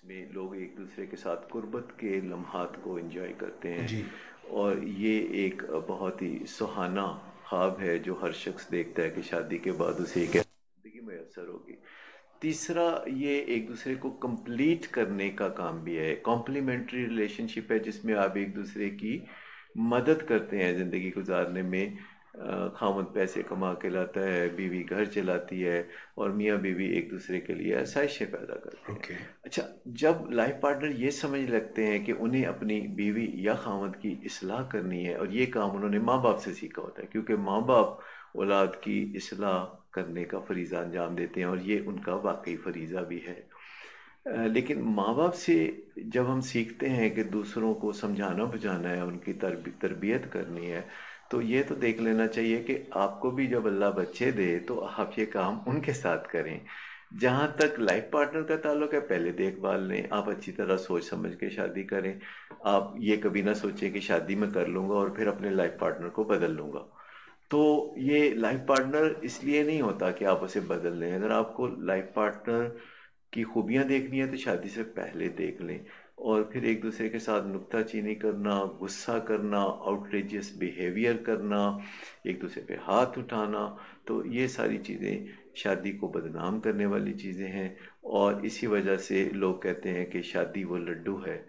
Speaker 2: میں لوگ ایک دوسرے کے ساتھ قربت کے لمحات کو انجوائے کرتے ہیں، اور یہ ایک بہت ہی سہانا خواب ہے جو ہر شخص دیکھتا ہے کہ شادی کے بعد اسے ایک زندگی میسر ہوگی. تیسرا یہ ایک دوسرے کو کمپلیٹ کرنے کا کام بھی ہے، کمپلیمنٹری ریلیشن شپ ہے جس میں آپ ایک دوسرے کی مدد کرتے ہیں زندگی گزارنے میں. خاوند پیسے کما کے لاتا ہے، بیوی گھر چلاتی ہے، اور میاں بیوی ایک دوسرے کے لیے آسائشیں پیدا کرتے ہیں. اچھا، جب لائف پارٹنر یہ سمجھ لگتے ہیں کہ انہیں اپنی بیوی یا خاوند کی اصلاح کرنی ہے، اور یہ کام انہوں نے ماں باپ سے سیکھا ہوتا ہے، کیونکہ ماں باپ اولاد کی اصلاح کرنے کا فریضہ انجام دیتے ہیں، اور یہ ان کا واقعی فریضہ بھی ہے. لیکن ماں باپ سے جب ہم سیکھتے ہیں کہ دوسروں کو سمجھانا بجھانا ہے، ان کی تربیت کرنی ہے، تو یہ تو دیکھ لینا چاہیے کہ آپ کو بھی جب اللہ بچے دے تو آپ یہ کام ان کے ساتھ کریں. جہاں تک لائف پارٹنر کا تعلق ہے، پہلے دیکھ بھال لیں، آپ اچھی طرح سوچ سمجھ کے شادی کریں. آپ یہ کبھی نہ سوچیں کہ شادی میں کر لوں گا اور پھر اپنے لائف پارٹنر کو بدل لوں گا. تو یہ لائف پارٹنر اس لیے نہیں ہوتا کہ آپ اسے بدل لیں. اگر آپ کو لائف پارٹنر کی خوبیاں دیکھنی ہے تو شادی سے پہلے دیکھ لیں، اور پھر ایک دوسرے کے ساتھ نکتہ چینی کرنا، غصہ کرنا، آؤٹریجیس بیہیویئر کرنا، ایک دوسرے پہ ہاتھ اٹھانا، تو یہ ساری چیزیں شادی کو بدنام کرنے والی چیزیں ہیں. اور اسی وجہ سے لوگ کہتے ہیں کہ شادی وہ لڈو ہے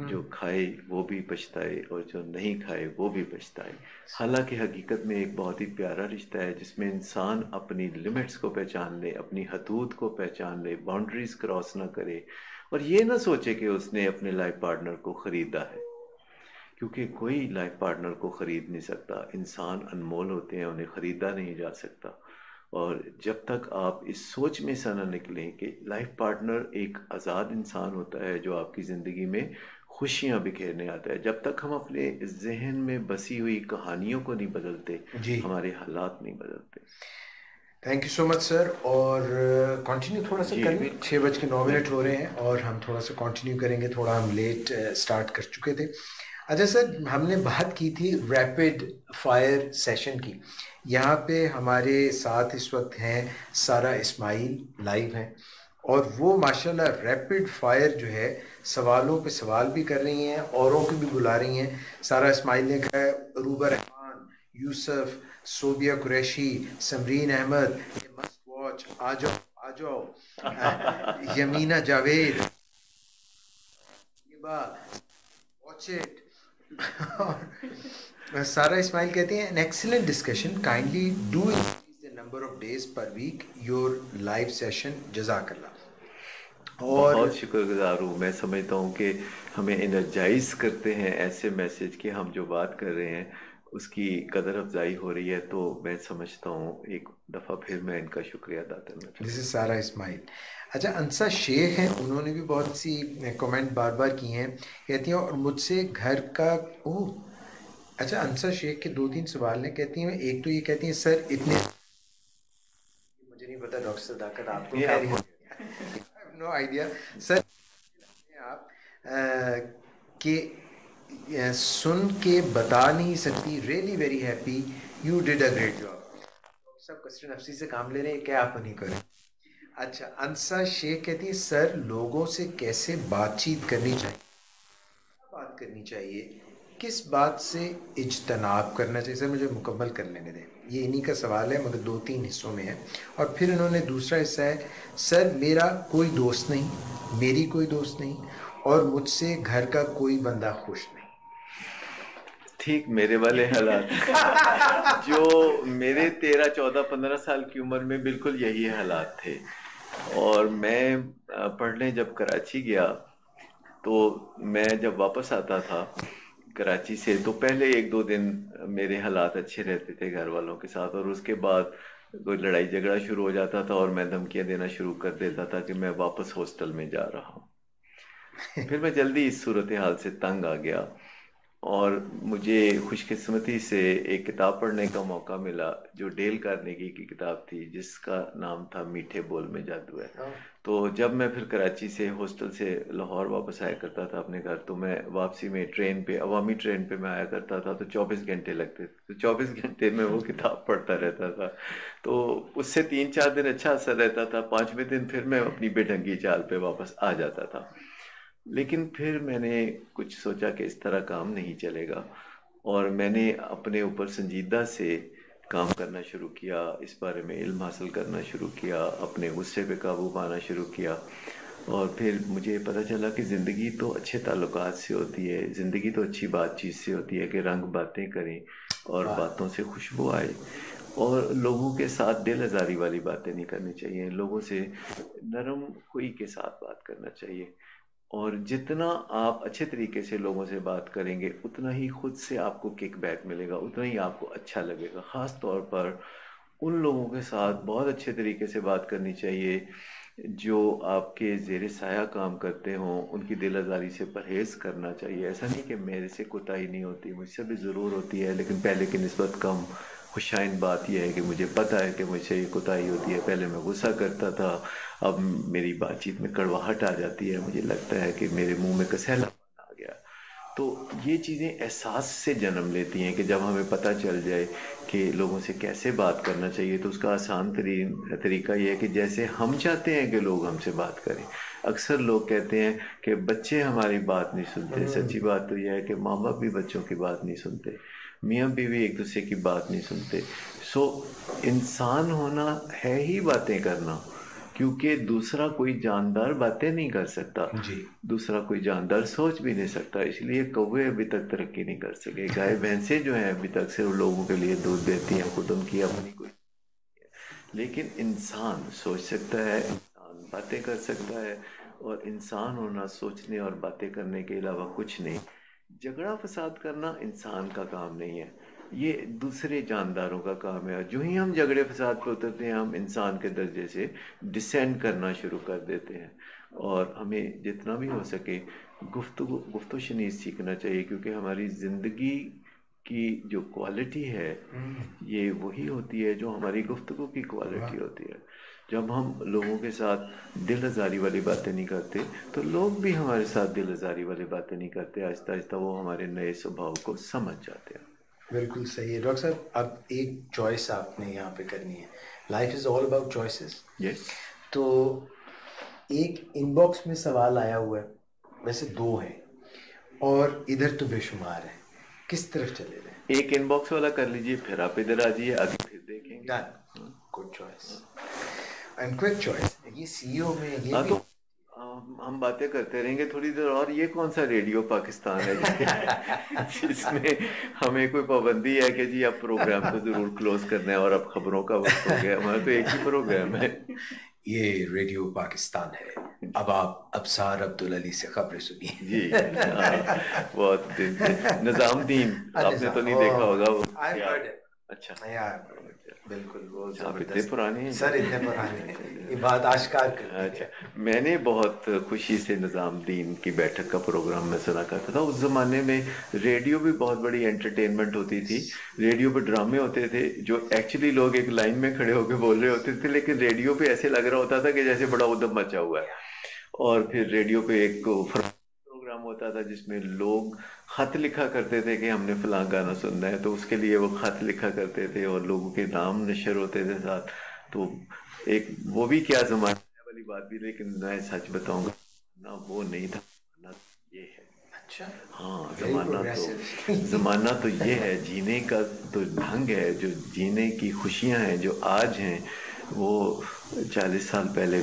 Speaker 2: جو کھائے وہ بھی پچھتائے اور جو نہیں کھائے وہ بھی پچھتائے. حالانکہ حقیقت میں ایک بہت ہی پیارا رشتہ ہے جس میں انسان اپنی لمٹس کو پہچان لے، اپنی حدود کو پہچان لے، باؤنڈریز کراس نہ کرے، اور یہ نہ سوچے کہ اس نے اپنے لائف پارٹنر کو خریدا ہے، کیونکہ کوئی لائف پارٹنر کو خرید نہیں سکتا. انسان انمول ہوتے ہیں، انہیں خریدا نہیں جا سکتا. اور جب تک آپ اس سوچ میں سے نہ نکلیں کہ لائف پارٹنر ایک آزاد انسان ہوتا ہے جو آپ کی زندگی میں خوشیاں بکھیرنے آتا ہے، جب تک ہم اپنے ذہن میں بسی ہوئی کہانیوں کو نہیں بدلتے، ہمارے حالات نہیں بدلتے.
Speaker 1: تھینک یو سو مچ سر. اور کنٹینیو تھوڑا سا کریں، 6:09 ہو رہے ہیں اور ہم تھوڑا سا کنٹینیو کریں گے. تھوڑا ہم لیٹ سٹارٹ کر چکے تھے. اچھا سر، ہم نے بات کی تھی ریپڈ فائر سیشن کی. یہاں پہ ہمارے ساتھ اس وقت ہیں سارہ اسماعیل، لائیو ہیں، اور وہ ماشاءاللہ ریپڈ فائر جو ہے سوالوں پہ سوال بھی کر رہی ہیں، اوروں کو بھی بلا رہی ہیں. سارہ اسماعیل نے کہا ہے عروبہ رحمان، یوسف، صوبیہ قریشی، سمرین احمد، مسٹ واچ، آ جاؤ آ جاؤ، یمینہ جاوید، واچ اٹ. اور سارہ اسماعیل کہتے ہیں an excellent discussion, kindly do increase the number of days per week your live session. جزاک اللہ.
Speaker 2: بہت شکر گزار ہوں. میں سمجھتا ہوں کہ ہمیں انرجائز کرتے ہیں ایسے میسج کہ ہم جو بات کر رہے ہیں اس کی قدر افزائی ہو رہی ہے. تو میں سمجھتا ہوں ایک دفعہ پھر میں ان کا شکریہ ادا کرنا چاہتا ہوں.
Speaker 1: دس از سارہ اسماعیل. اچھا، انسا شیخ ہیں، انہوں نے بھی بہت سی کمنٹ بار بار کی ہیں. کہتی ہیں اور مجھ سے گھر کا اچھا، انسا شیخ کے 2-3 سوال ہیں. کہتی ہیں ایک تو یہ کہتی ہیں سر اتنے، مجھے نہیں پتا ڈاکٹر صداقت آپ کو نو آئیڈیا سر، آپ کہ سن کے بتا نہیں سکتی. Really very happy, you did a great job. سب کثر نفسی سے کام لے رہے ہیں، کیا آپ نہیں کریں. اچھا، انسا شیخ کہتی ہے سر لوگوں سے کیسے بات چیت کرنی چاہیے، بات کرنی چاہیے کس بات سے اجتناب کرنا چاہیے؟ سر مجھے مکمل کر لینے دیں، یہ انہی کا سوال ہے مگر 2-3 حصوں میں ہے. اور پھر انہوں نے دوسرا حصہ ہے، سر میرا کوئی دوست نہیں، میری کوئی دوست نہیں، اور مجھ سے گھر کا کوئی بندہ خوش نہیں.
Speaker 2: ٹھیک میرے والے حالات جو میرے 13-14-15 سال کی عمر میں بالکل یہی حالات تھے. اور میں پڑھنے جب کراچی گیا تو میں جب واپس آتا تھا کراچی سے تو پہلے 1-2 دن میرے حالات اچھے رہتے تھے گھر والوں کے ساتھ، اور اس کے بعد کوئی لڑائی جھگڑا شروع ہو جاتا تھا اور میں دھمکیاں دینا شروع کر دیتا تھا کہ میں واپس ہاسٹل میں جا رہا ہوں. پھر میں جلدی اس صورتحال سے تنگ آ گیا اور مجھے خوش قسمتی سے ایک کتاب پڑھنے کا موقع ملا جو ڈیل کارنیگی کی کتاب تھی جس کا نام تھا میٹھے بول میں جادو ہے. تو جب میں پھر کراچی سے ہاسٹل سے لاہور واپس آیا کرتا تھا اپنے گھر تو میں واپسی میں ٹرین پہ عوامی ٹرین پہ میں آیا کرتا تھا تو 24 گھنٹے لگتے تھے، تو 24 گھنٹے میں وہ کتاب پڑھتا رہتا تھا. تو اس سے 3-4 دن اچھا اثر رہتا تھا، 5ویں دن پھر میں اپنی بے ڈھنگی چال پہ واپس آ جاتا تھا. لیکن پھر میں نے کچھ سوچا کہ اس طرح کام نہیں چلے گا اور میں نے اپنے اوپر سنجیدہ سے کام کرنا شروع کیا، اس بارے میں علم حاصل کرنا شروع کیا، اپنے غصے پہ قابو پانا شروع کیا. اور پھر مجھے پتہ چلا کہ زندگی تو اچھے تعلقات سے ہوتی ہے، زندگی تو اچھی بات چیت سے ہوتی ہے کہ رنگ باتیں کریں اور باتوں سے خوشبو آئے، اور لوگوں کے ساتھ دل آزاری والی باتیں نہیں کرنی چاہیے، لوگوں سے نرم خوئی کے ساتھ بات کرنا چاہیے. اور جتنا آپ اچھے طریقے سے لوگوں سے بات کریں گے اتنا ہی خود سے آپ کو کک بیک ملے گا، اتنا ہی آپ کو اچھا لگے گا. خاص طور پر ان لوگوں کے ساتھ بہت اچھے طریقے سے بات کرنی چاہیے جو آپ کے زیر سایہ کام کرتے ہوں، ان کی دل آزاری سے پرہیز کرنا چاہیے. ایسا نہیں کہ میرے سے کوتاہی نہیں ہوتی، مجھ سے بھی ضرور ہوتی ہے لیکن پہلے کی نسبت کم. خوشائن بات یہ ہے کہ مجھے پتہ ہے کہ مجھ سے یہ کوتاہی ہوتی ہے. پہلے میں غصہ کرتا تھا، اب میری بات چیت میں کڑواہٹ آ جاتی ہے، مجھے لگتا ہے کہ میرے منہ میں کسیلا آ گیا. تو یہ چیزیں احساس سے جنم لیتی ہیں کہ جب ہمیں پتہ چل جائے کہ لوگوں سے کیسے بات کرنا چاہیے تو اس کا آسان ترین طریقہ یہ ہے کہ جیسے ہم چاہتے ہیں کہ لوگ ہم سے بات کریں. اکثر لوگ کہتے ہیں کہ بچے ہماری بات نہیں سنتے، سچی بات تو یہ ہے کہ ماں باپ بھی بچوں کی بات نہیں سنتے، میاں بیوی ایک دوسرے کی بات نہیں سنتے. انسان ہونا ہے ہی باتیں کرنا، کیونکہ دوسرا کوئی جاندار باتیں نہیں کر سکتا، دوسرا کوئی جاندار سوچ بھی نہیں سکتا. اس لیے کوے ابھی تک ترقی نہیں کر سکے. گائے بھینسیں جو ہیں ابھی تک صرف لوگوں کے لیے دودھ دیتی ہیں، خود ان کی اپنی کوئی. لیکن انسان سوچ سکتا ہے، انسان باتیں کر سکتا ہے، اور انسان ہونا سوچنے اور باتیں کرنے کے علاوہ کچھ نہیں. جھگڑا فساد کرنا انسان کا کام نہیں ہے، یہ دوسرے جانداروں کا کام ہے. جو ہی ہم جھگڑے فساد پہ اترتے ہیں ہم انسان کے درجے سے ڈسینڈ کرنا شروع کر دیتے ہیں. اور ہمیں جتنا بھی ہو سکے گفتگو شنیس سیکھنا چاہیے، کیونکہ ہماری زندگی کی جو کوالٹی ہے یہ وہی ہوتی ہے جو ہماری گفتگو کی کوالٹی ہوتی ہے. جب ہم لوگوں کے ساتھ دل آزاری والی باتیں نہیں کرتے تو لوگ بھی ہمارے ساتھ دل آزاری والی باتیں نہیں کرتے. آہستہ آہستہ وہ ہمارے نئے سبھاؤ کو سمجھ جاتے ہیں.
Speaker 1: بالکل صحیح ہے ڈاکٹر صاحب. اب ایک چوائس آپ نے یہاں پہ کرنی ہے. Life is all about choices.
Speaker 2: Yes.
Speaker 1: تو ایک ان باکس میں سوال آیا ہوا ہے، ویسے 2 ہیں اور ادھر تو بے شمار ہیں، کس طرف چلے جائیں؟
Speaker 2: ایک ان باکس والا کر لیجئے، پھر آپ ادھر آ جائیے، آگے پھر دیکھیں گے.
Speaker 1: Done. Good choice and quick choice. یہ سی او میں یہ بھی
Speaker 2: تو ہم باتیں کرتے رہیں گے تھوڑی دیر اور. یہ کون سا ریڈیو پاکستان ہے جس میں ہمیں کوئی پابندی ہے کہ جی اب پروگرام کو ضرور کلوز کرنا ہے اور اب خبروں کا وقت ہو گیا؟ ہمارا تو ایک ہی پروگرام ہے.
Speaker 1: یہ ریڈیو پاکستان ہے. اب آپ ابصار عبدالعلی سے خبریں سنیے.
Speaker 2: جی بہت دن سے نظام دین آپ نے تو نہیں دیکھا ہوگا وہ. اچھا
Speaker 1: بالکل وہ
Speaker 2: آپ اتنے پرانے ہیں
Speaker 1: سر، اتنے پرانے ہیں یہ بات آشکار کرتی ہے.
Speaker 2: اچھا میں نے بہت خوشی سے نظام دین کی بیٹھک کا پروگرام میں سنا کرتا تھا. اس زمانے میں ریڈیو بھی بہت بڑی انٹرٹینمنٹ ہوتی تھی. ریڈیو پہ ڈرامے ہوتے تھے جو ایکچولی لوگ ایک لائن میں کھڑے ہو کے بول رہے ہوتے تھے، لیکن ریڈیو پہ ایسے لگ رہا ہوتا تھا کہ جیسے بڑا ادھم مچا ہوا ہے. اور پھر ریڈیو پہ ایک پروگرام ہوتا تھا جس میں لوگ خط لکھا کرتے تھے کہ ہم نے فلاں گانا سننا ہے، تو اس کے لیے وہ خط لکھا کرتے تھے اور لوگوں کے نام نشر ہوتے تھے ساتھ. تو ایک وہ بھی کیا زمانے والی بات بھی، لیکن میں سچ بتاؤں گا نہ وہ نہیں تھا نہ یہ ہے. ہاں، زمانہ تو یہ ہے، جینے کا تو ڈھنگ ہے، جو جینے کی خوشیاں ہیں جو آج ہیں وہ 40 سال پہلے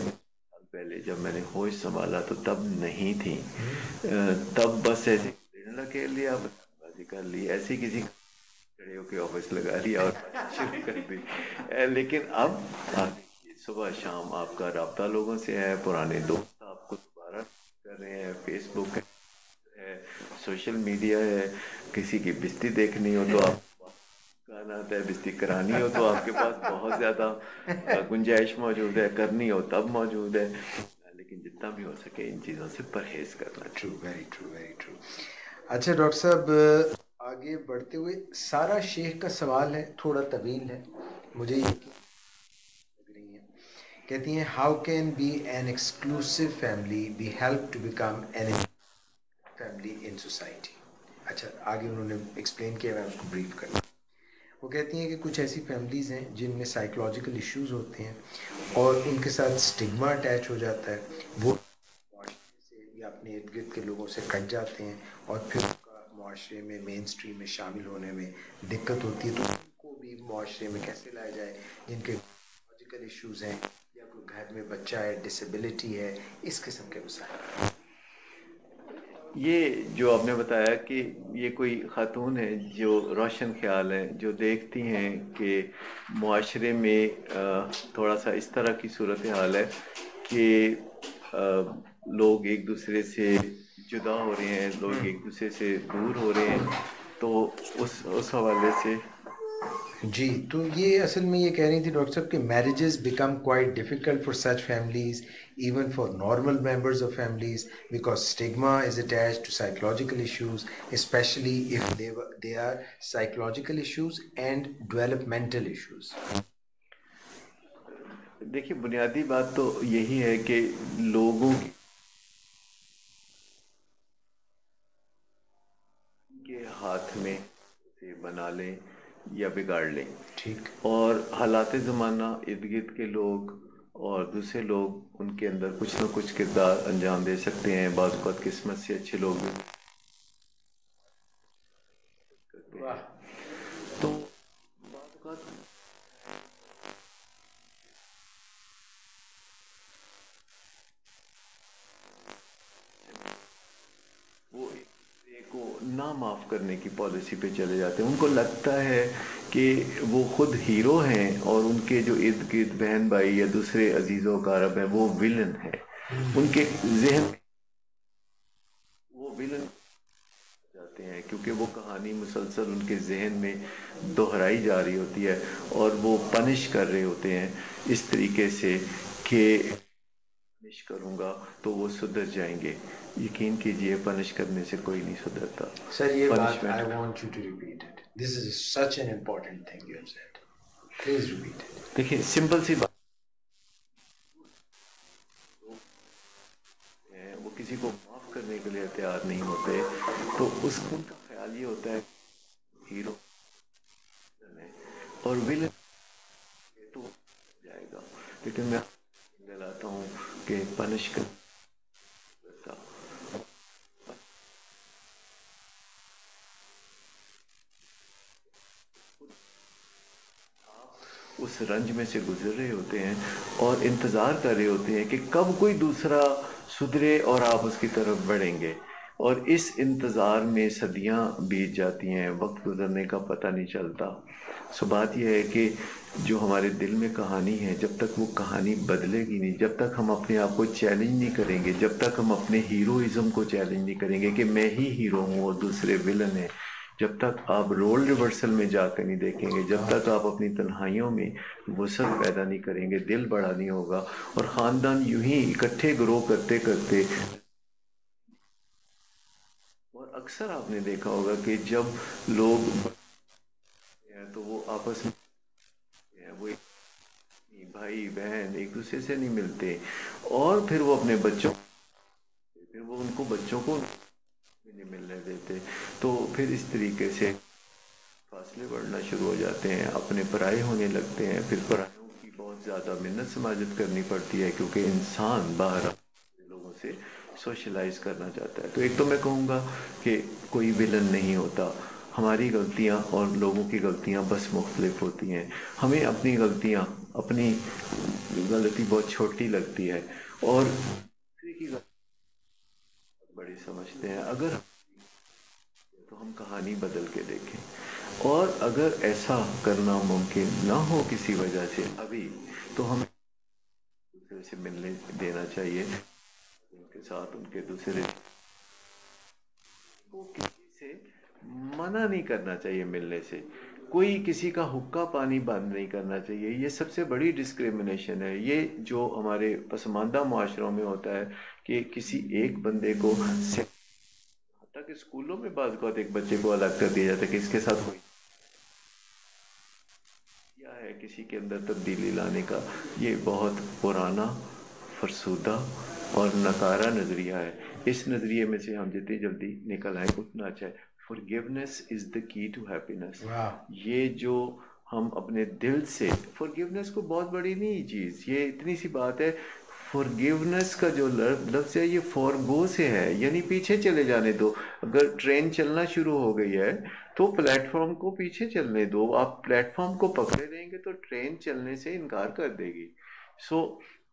Speaker 2: جب میں نے ہوش سنبھالا تو تب نہیں تھی. تب بس ایسے کھیل لیا، بازی کر لی، ایسے کسی کھڑے ہو کے آفس لگا لیا اور شروع کر دی. لیکن اب صبح شام آپ کا رابطہ لوگوں سے ہے، پرانے دوست آپ کو دوبارہ کر رہے ہیں، فیس بک ہے، سوشل میڈیا ہے، کسی کی بستی دیکھنی ہو تو آپ گانا آتا ہے، بستی کرانی ہو تو آپ کے پاس بہت زیادہ گنجائش موجود ہے، کرنی ہو تب موجود ہے. لیکن جتنا بھی ہو سکے ان چیزوں سے پرہیز کرنا.
Speaker 1: True, very true, very true. اچھا ڈاکٹر صاحب، آگے بڑھتے ہوئے سارا شیخ کا سوال ہے، تھوڑا طویل ہے، مجھے یہ لگ رہی ہیں. کہتی ہیں how can be an exclusive family be help to become an family in society. اچھا آگے انہوں نے ایکسپلین کیا، میں اس کو بریف کروں. وہ کہتی ہیں کہ کچھ ایسی فیملیز ہیں جن میں سائیکولوجیکل ایشوز ہوتے ہیں اور ان کے ساتھ سٹگما اٹیچ ہو جاتا ہے، وہ معاشرے سے یا اپنے ارد گرد کے لوگوں سے کٹ جاتے ہیں اور پھر ان کا معاشرے میں مین اسٹریم میں شامل ہونے میں دقت ہوتی ہے. تو ان کو بھی معاشرے میں کیسے لایا جائے جن کے سائیکولوجیکل ایشوز ہیں یا کوئی گھر میں بچہ ہے، ڈسیبلٹی ہے، اس قسم کے مسائل.
Speaker 2: یہ جو آپ نے بتایا کہ یہ کوئی خاتون ہے جو روشن خیال ہے، جو دیکھتی ہیں کہ معاشرے میں تھوڑا سا اس طرح کی صورتحال ہے کہ لوگ ایک دوسرے سے جدا ہو رہے ہیں، لوگ ایک دوسرے سے دور ہو رہے ہیں، تو اس حوالے سے
Speaker 1: جی. تو یہ اصل میں یہ کہہ رہی تھی ڈاکٹر صاحب کہ marriages become quite difficult for such families even for normal members of families because stigma is attached to psychological issues especially if they are psychological issues and developmental issues.
Speaker 2: دیکھیے بنیادی بات تو یہی ہے کہ لوگوں کے ہاتھ میں اسے بنا لیں یا بگاڑ لیں.
Speaker 1: ٹھیک.
Speaker 2: اور حالات زمانہ، ارد گرد کے لوگ اور دوسرے لوگ ان کے اندر کچھ نہ کچھ کردار انجام دے سکتے ہیں. بعض اوقات قسمت سے اچھے لوگ بھی تو بعض اوقات وہ ایک کو نہ معاف کرنے کی پالیسی پہ چلے جاتے ہیں. ان کو لگتا ہے کہ وہ خود ہیرو ہیں اور ان کے جو ارد گرد بہن بھائی یا دوسرے عزیز و اقارب ہیں وہ ویلن ہیں. ان کے ذہن وہ ویلن جاتے ہیں کیونکہ وہ کہانی مسلسل ان کے ذہن میں دہرائی جا رہی ہوتی ہے اور وہ پنش کر رہے ہوتے ہیں اس طریقے سے کہ پنش کروں گا تو وہ سدھر جائیں گے. یقین کیجئے پنش کرنے سے کوئی نہیں سدھرتا.
Speaker 1: سر یہ بات I want you to repeat it. This is such an important thing you have said. Please repeat it.
Speaker 2: دیکھیں سمپل سی بات، وہ کسی کو معاف کرنے کے لیے تیار نہیں ہوتے تو اس ان کا خیال یہ ہوتا ہے ہیرو اور ولن تو جائے گا. لیکن میں دلاتا ہوں کہ پنش کر اس رنج میں سے گزر رہے ہوتے ہیں اور انتظار کر رہے ہوتے ہیں کہ کب کوئی دوسرا سدھرے اور آپ اس کی طرف بڑھیں گے. اور اس انتظار میں صدیاں بیت جاتی ہیں، وقت گزرنے کا پتہ نہیں چلتا. سو بات یہ ہے کہ جو ہمارے دل میں کہانی ہے جب تک وہ کہانی بدلے گی نہیں، جب تک ہم اپنے آپ کو چیلنج نہیں کریں گے، جب تک ہم اپنے ہیروئزم کو چیلنج نہیں کریں گے کہ میں ہی ہیرو ہوں اور دوسرے ولن ہیں، جب تک آپ رول ریورسل میں جا کر نہیں دیکھیں گے، جب تک آپ اپنی تنہائیوں میں وسعت پیدا نہیں کریں گے، دل بڑا نہیں ہوگا اور خاندان یوں ہی اکٹھے گرو کرتے کرتے. اور اکثر آپ نے دیکھا ہوگا کہ جب لوگ تو وہ آپس میں وہ بھائی بہن ایک دوسرے سے نہیں ملتے اور پھر وہ اپنے بچوں پھر وہ ان کو بچوں کو نہیں ملنے دیتے تو پھر اس طریقے سے فاصلے بڑھنا شروع ہو جاتے ہیں، اپنے پرائے ہونے لگتے ہیں. پھر پرائیوں کی بہت زیادہ منت سماجت کرنی پڑتی ہے کیونکہ انسان باہر لوگوں سے سوشلائز کرنا چاہتا ہے. تو ایک تو میں کہوں گا کہ کوئی ولن نہیں ہوتا. ہماری غلطیاں اور لوگوں کی غلطیاں بس مختلف ہوتی ہیں. ہمیں اپنی غلطی بہت چھوٹی لگتی ہے اور دوسرے کی غلطی بڑی سمجھتے ہیں. اگر تو ہم کہانی بدل کے دیکھیں، اور اگر ایسا کرنا ممکن نہ ہو کسی وجہ سے ابھی، تو ہمیں دوسرے سے ملنے دینا چاہیے. ان کے ساتھ ان کے دوسرے کو کسی سے منع نہیں کرنا چاہیے ملنے سے. کوئی کسی کا حقہ پانی بند نہیں کرنا چاہیے. یہ سب سے بڑی ڈسکریمنیشن ہے. یہ جو ہمارے پسماندہ معاشروں میں ہوتا ہے کہ کسی ایک بندے کو، حتیٰ کہ اسکولوں میں بعض اوقات ایک بچے کو الگ کر دیا جاتا ہے کہ اس کے ساتھ کوئی کیا ہے. کسی کے اندر تبدیلی لانے کا یہ بہت پرانا، فرسودہ اور نکارہ نظریہ ہے. اس نظریے میں سے ہم جتنی جلدی نکل آئیں اتنا اچھا ہے. forgiveness is the key to happiness. یہ جو ہم اپنے دل سے، forgiveness کو بہت بڑی نہیں چیز، یہ اتنی سی بات ہے. forgiveness کا جو لفظ ہے یہ forgo سے ہے، یعنی پیچھے چلے جانے دو. اگر ٹرین چلنا شروع ہو گئی ہے تو پلیٹ فارم کو پیچھے چلنے دو. آپ پلیٹ فارم کو پکڑے رہیں گے تو ٹرین چلنے سے انکار کر دے گی.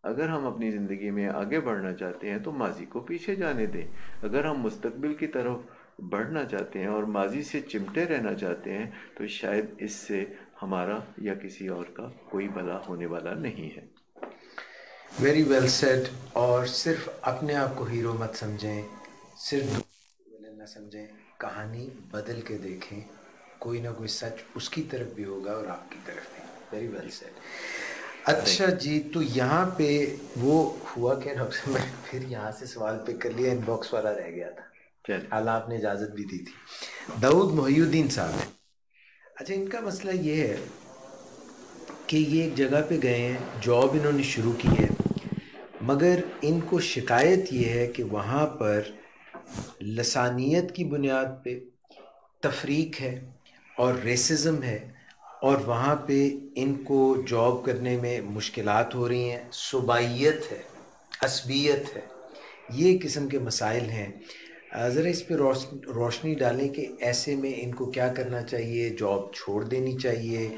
Speaker 2: اگر ہم اپنی زندگی میں آگے بڑھنا چاہتے ہیں تو ماضی کو پیچھے جانے دیں. اگر ہم مستقبل کی طرف بڑھنا چاہتے ہیں اور ماضی سے چمٹے رہنا چاہتے ہیں تو شاید اس سے ہمارا یا کسی اور کا کوئی بھلا ہونے والا نہیں ہے.
Speaker 1: Very well said. اور صرف اپنے آپ کو ہیرو مت سمجھیں، صرف ولن نہ سمجھیں. کہانی بدل کے دیکھیں، کوئی نہ کوئی سچ اس کی طرف بھی ہوگا اور آپ کی طرف بھی. Very well said. اچھا جی، تو یہاں پہ وہ ہوا کہ ڈاکٹر صاحب میں پھر یہاں سے سوال پک کر لیا، ان باکس والا رہ گیا تھا، حالانکہ آپ نے اجازت بھی دی تھی. داؤد محی الدین صاحب ہیں. اچھا، ان کا مسئلہ یہ ہے کہ یہ ایک جگہ پہ گئے ہیں، جاب انہوں نے شروع کی ہے، مگر ان کو شکایت یہ ہے کہ وہاں پر لسانیت کی بنیاد پہ تفریق ہے اور ریسزم ہے، اور وہاں پہ ان کو جاب کرنے میں مشکلات ہو رہی ہیں. صوبائیت ہے، عصبیت ہے، یہ قسم کے مسائل ہیں. ذرا اس پہ روشنی ڈالیں کہ ایسے میں ان کو کیا کرنا چاہیے. جاب چھوڑ دینی چاہیے؟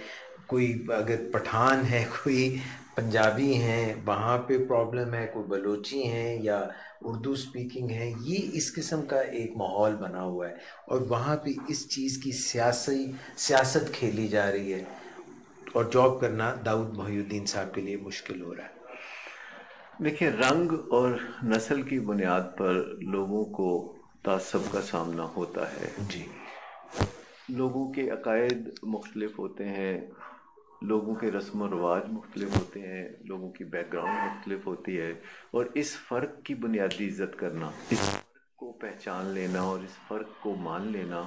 Speaker 1: کوئی اگر پٹھان ہے، کوئی پنجابی ہیں وہاں پہ پرابلم ہے، کوئی بلوچی ہیں یا اردو سپیکنگ ہے، یہ اس قسم کا ایک ماحول بنا ہوا ہے اور وہاں پہ اس چیز کی سیاست کھیلی جا رہی ہے اور جاب کرنا داؤد محی الدین صاحب کے لیے مشکل ہو رہا ہے.
Speaker 2: دیکھیں، رنگ اور نسل کی بنیاد پر لوگوں کو تعصب کا سامنا ہوتا ہے.
Speaker 1: جی،
Speaker 2: لوگوں کے عقائد مختلف ہوتے ہیں، لوگوں کے رسم و رواج مختلف ہوتے ہیں، لوگوں کی بیک گراؤنڈ مختلف ہوتی ہے، اور اس فرق کی بنیادی عزت کرنا، اس فرق کو پہچان لینا اور اس فرق کو مان لینا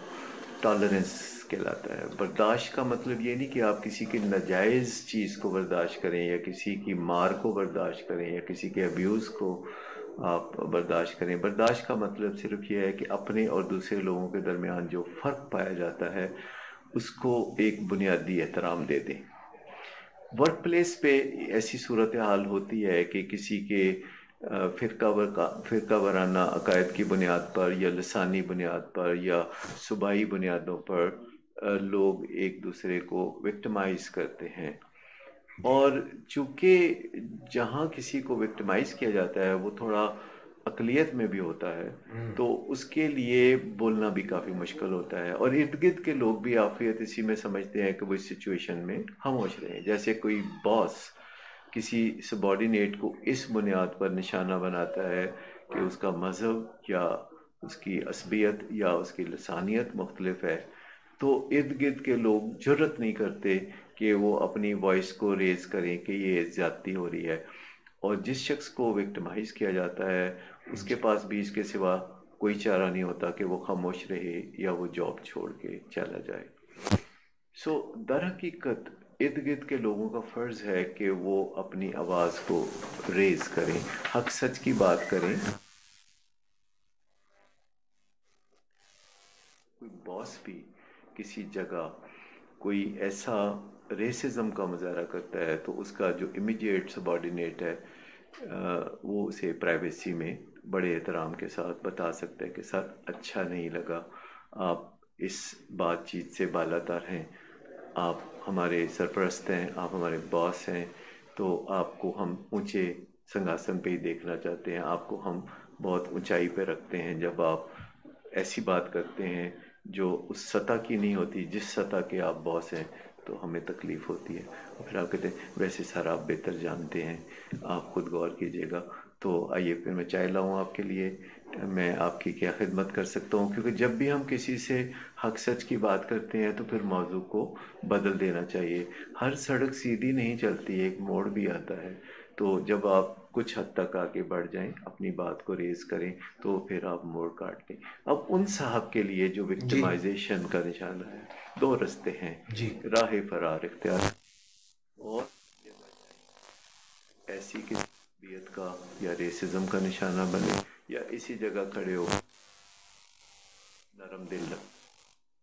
Speaker 2: ٹالرنس کہلاتا ہے. برداشت کا مطلب یہ نہیں کہ آپ کسی کی ناجائز چیز کو برداشت کریں یا کسی کی مار کو برداشت کریں یا کسی کے ابیوز کو آپ برداشت کریں. برداشت کا مطلب صرف یہ ہے کہ اپنے اور دوسرے لوگوں کے درمیان جو فرق پایا جاتا ہے اس کو ایک بنیادی احترام دے دیں. ورک پلیس پہ ایسی صورتحال ہوتی ہے کہ کسی کے فرقہ وارانہ عقائد کی بنیاد پر یا لسانی بنیاد پر یا صوبائی بنیادوں پر لوگ ایک دوسرے کو وکٹمائز کرتے ہیں. اور چونکہ جہاں کسی کو وکٹمائز کیا جاتا ہے وہ تھوڑا اقلیت میں بھی ہوتا ہے تو اس کے لیے بولنا بھی کافی مشکل ہوتا ہے، اور ارد گرد کے لوگ بھی عافیت اسی میں سمجھتے ہیں کہ وہ اس سچویشن میں خاموش رہیں. جیسے کوئی باس کسی سبارڈینیٹ کو اس بنیاد پر نشانہ بناتا ہے کہ اس کا مذہب یا اس کی عصبیت یا اس کی لسانیت مختلف ہے، تو ارد گرد کے لوگ جرت نہیں کرتے کہ وہ اپنی وائس کو ریز کریں کہ یہ زیادتی ہو رہی ہے. اور جس شخص کو وکٹمائز کیا جاتا ہے اس کے پاس بھی اس کے سوا کوئی چارہ نہیں ہوتا کہ وہ خاموش رہے یا وہ جاب چھوڑ کے چلا جائے. در حقیقت ارد گرد کے لوگوں کا فرض ہے کہ وہ اپنی آواز کو ریز کریں، حق سچ کی بات کریں. کوئی باس بھی کسی جگہ کوئی ایسا ریسزم کا مظاہرہ کرتا ہے تو اس کا جو امیڈیٹ سبارڈینیٹ ہے وہ اسے پرائیویسی میں بڑے احترام کے ساتھ بتا سکتے ہیں کہ سر اچھا نہیں لگا، آپ اس بات چیت سے بالاتر ہیں، آپ ہمارے سرپرست ہیں، آپ ہمارے باس ہیں، تو آپ کو ہم اونچے سنگھاسن پہ ہی دیکھنا چاہتے ہیں، آپ کو ہم بہت اونچائی پہ رکھتے ہیں۔ جب آپ ایسی بات کرتے ہیں جو اس سطح کی نہیں ہوتی جس سطح کے آپ باس ہیں، تو ہمیں تکلیف ہوتی ہے۔ اور پھر آپ کہتے ہیں ویسے سر آپ بہتر جانتے ہیں، آپ خود غور کیجیے گا۔ تو آئیے پھر میں چائے لاؤں آپ کے لیے، میں آپ کی کیا خدمت کر سکتا ہوں؟ کیونکہ جب بھی ہم کسی سے حق سچ کی بات کرتے ہیں تو پھر موضوع کو بدل دینا چاہیے۔ ہر سڑک سیدھی نہیں چلتی، ایک موڑ بھی آتا ہے، تو جب آپ کچھ حد تک آگے بڑھ جائیں، اپنی بات کو ریز کریں، تو پھر آپ موڑ کاٹ دیں۔ اب ان صاحب کے لیے جو
Speaker 1: جی
Speaker 2: وکٹمائزیشن کا نشانہ ہے، دو رستے ہیں،
Speaker 1: جی
Speaker 2: راہ فرار اختیار اور ایسی کسی تربیت کا یا ریسزم کا نشانہ بنے، یا اسی جگہ کھڑے ہو نرم دل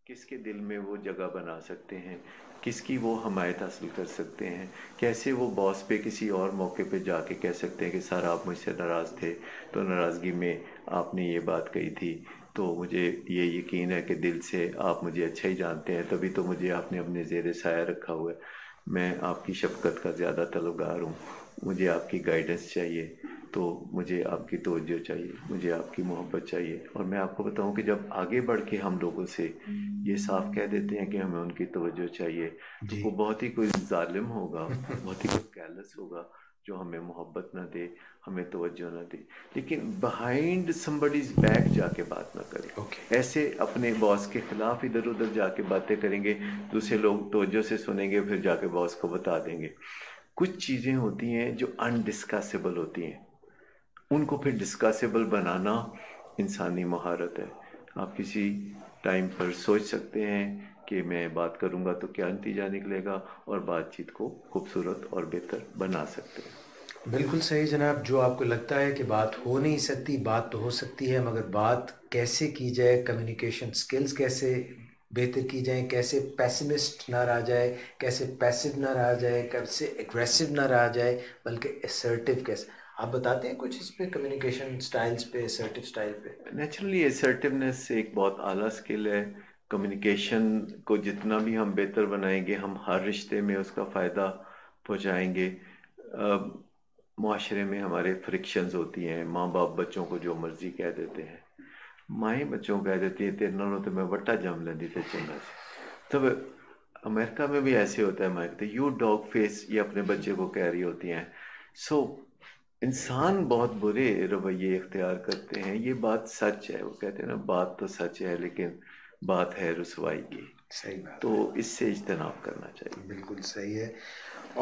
Speaker 2: کس کے دل میں وہ جگہ بنا سکتے ہیں، کس کی وہ حمایت حاصل کر سکتے ہیں، کیسے وہ باس پہ کسی اور موقع پہ جا کے کہہ سکتے ہیں کہ سر آپ مجھ سے ناراض تھے، تو ناراضگی میں آپ نے یہ بات کہی تھی، تو مجھے یہ یقین ہے کہ دل سے آپ مجھے اچھا ہی جانتے ہیں، تبھی تو مجھے آپ نے اپنے زیر سایہ رکھا ہوا ہے، میں آپ کی شفقت کا زیادہ طلبگار ہوں، مجھے آپ کی گائیڈنس چاہیے، تو مجھے آپ کی توجہ چاہیے، مجھے آپ کی محبت چاہیے۔ اور میں آپ کو بتاؤں کہ جب آگے بڑھ کے ہم لوگوں سے یہ صاف کہہ دیتے ہیں کہ ہمیں ان کی توجہ چاہیے، تو
Speaker 1: جی
Speaker 2: وہ بہت ہی کوئی ظالم ہوگا، بہت ہی کوئی کیرلیس ہوگا جو ہمیں محبت نہ دے، ہمیں توجہ نہ دے، لیکن بہائنڈ somebody's بیک جا کے بات نہ کرے۔
Speaker 1: اوکے
Speaker 2: ایسے اپنے باس کے خلاف ادھر ادھر جا کے باتیں کریں گے، دوسرے لوگ توجہ سے سنیں گے، پھر جا کے باس کو بتا دیں گے۔ کچھ چیزیں ہوتی ہیں جو انڈسکسیبل ہوتی ہیں، ان کو پھر ڈسکسیبل بنانا انسانی مہارت ہے۔ آپ کسی ٹائم پر سوچ سکتے ہیں کہ میں بات کروں گا تو کیا نتیجہ نکلے گا، اور بات چیت کو خوبصورت اور بہتر بنا سکتے ہیں۔
Speaker 1: بالکل صحیح جناب، جو آپ کو لگتا ہے کہ بات ہو نہیں سکتی، بات تو ہو سکتی ہے، مگر بات کیسے کی جائے، کمیونیکیشن سکلز کیسے بہتر کی جائیں، کیسے پیسمسٹ نہ رہا جائے، کیسے پیسو نہ رہا جائے، کیسے اگریسو نہ رہا جائے، بلکہ اسرٹیو کیسے۔ آپ بتاتے ہیں کچھ اس پہ، کمیونیکیشن سٹائلز پہ، اسرٹیو سٹائل پہ؟
Speaker 2: نیچرلی اسرٹیونیس ایک بہت اعلیٰ اسکل ہے۔ کمیونیکیشن کو جتنا بھی ہم بہتر بنائیں گے، ہم ہر رشتے میں اس کا فائدہ پہنچائیں گے۔ معاشرے میں ہمارے فرکشنز ہوتی ہیں، ماں باپ بچوں کو جو مرضی کہہ دیتے ہیں، مائیں بچوں کو کہہ دیتی ہیں تیرے نالوں تو میں وٹا جم لیندی تے چنگا سی۔ تب امریکہ میں بھی ایسے ہوتا ہے، مائیں کہتے ہیں یو ڈاگ فیس، یہ اپنے بچے کو کہہ رہی ہوتی ہیں۔ سو انسان بہت برے رویے اختیار کرتے ہیں، یہ بات سچ ہے۔ وہ کہتے ہیں نا بات تو سچ ہے لیکن بات ہے رسوائی کی،
Speaker 1: صحیح بات
Speaker 2: تو
Speaker 1: ہے،
Speaker 2: اس سے اجتناب کرنا چاہیے۔
Speaker 1: بالکل صحیح ہے۔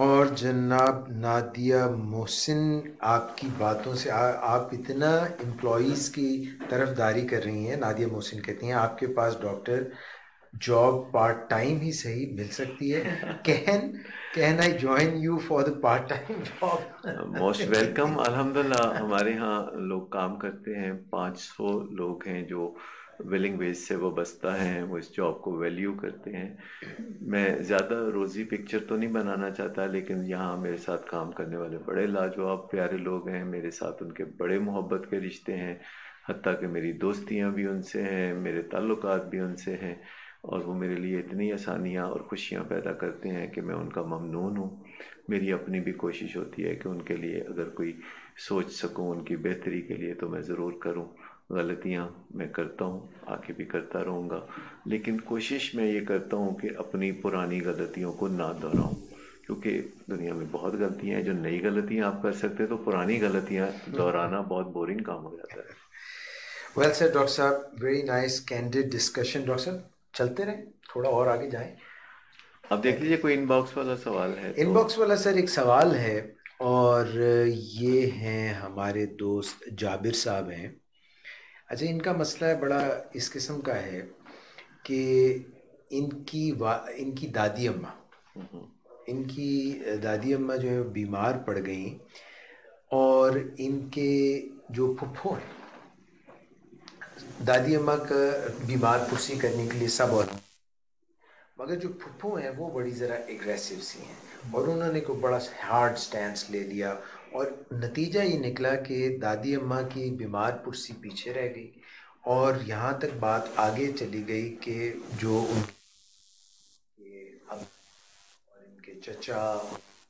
Speaker 1: اور جناب نادیہ محسن، آپ کی باتوں سے آپ اتنا امپلائیز کی طرف داری کر رہی ہیں۔ نادیہ محسن کہتی ہیں آپ کے پاس ڈاکٹر جاب پارٹ ٹائم ہی صحیح مل سکتی ہے، can I join you for the part time job?
Speaker 2: Most welcome. الحمدللہ ہمارے ہاں لوگ کام کرتے ہیں، 500 لوگ ہیں جو ویلنگ ویج سے وابستہ ہیں، وہ اس جاب کو ویلیو کرتے ہیں۔ میں زیادہ روزی پکچر تو نہیں بنانا چاہتا، لیکن یہاں میرے ساتھ کام کرنے والے بڑے لاجواب پیارے لوگ ہیں، میرے ساتھ ان کے بڑے محبت کے رشتے ہیں، حتیٰ کہ میری دوستیاں بھی ان سے ہیں، میرے تعلقات بھی ان سے ہیں، اور وہ میرے لیے اتنی آسانیاں اور خوشیاں پیدا کرتے ہیں کہ میں ان کا ممنون ہوں۔ میری اپنی بھی کوشش ہوتی ہے کہ ان کے لیے اگر کوئی سوچ سکوں ان کی بہتری کے لیے تو میں ضرور کروں۔ غلطیاں میں کرتا ہوں، آگے بھی کرتا رہوں گا، لیکن کوشش میں یہ کرتا ہوں کہ اپنی پرانی غلطیوں کو نہ دہراؤں، کیونکہ دنیا میں بہت غلطیاں ہیں۔ جو نئی غلطیاں آپ کر سکتے تو پرانی غلطیاں دہرانا بہت بورنگ کام ہو جاتا ہے۔
Speaker 1: ویل سر ڈاکٹر صاحب، very nice candid discussion. Doctor صاحب چلتے رہیں، تھوڑا اور آگے جائیں۔
Speaker 2: اب دیکھ لیجیے کوئی ان باکس والا سوال ہے
Speaker 1: ان
Speaker 2: تو۔
Speaker 1: باکس والا سر ایک سوال ہے، اور یہ ہیں ہمارے دوست جابر صاحب ہیں۔ اچھا، ان کا مسئلہ بڑا اس قسم کا ہے کہ ان کی دادی اماں، ان کی دادی اماں جو ہے بیمار پڑ گئیں، اور ان کے جو پھپھو ہیں، دادی اماں کا بیمار پرسی کرنے کے لیے سب، اور مگر جو پھپھو ہیں وہ بڑی ذرا ایگریسو سی ہیں، اور انہوں نے کوئی بڑا ہارڈ سٹینس لے لیا، اور نتیجہ یہ نکلا کہ دادی اماں کی بیمار پرسی پیچھے رہ گئی، اور یہاں تک بات آگے چلی گئی کہ جو ان کے اب اور ان کے چچا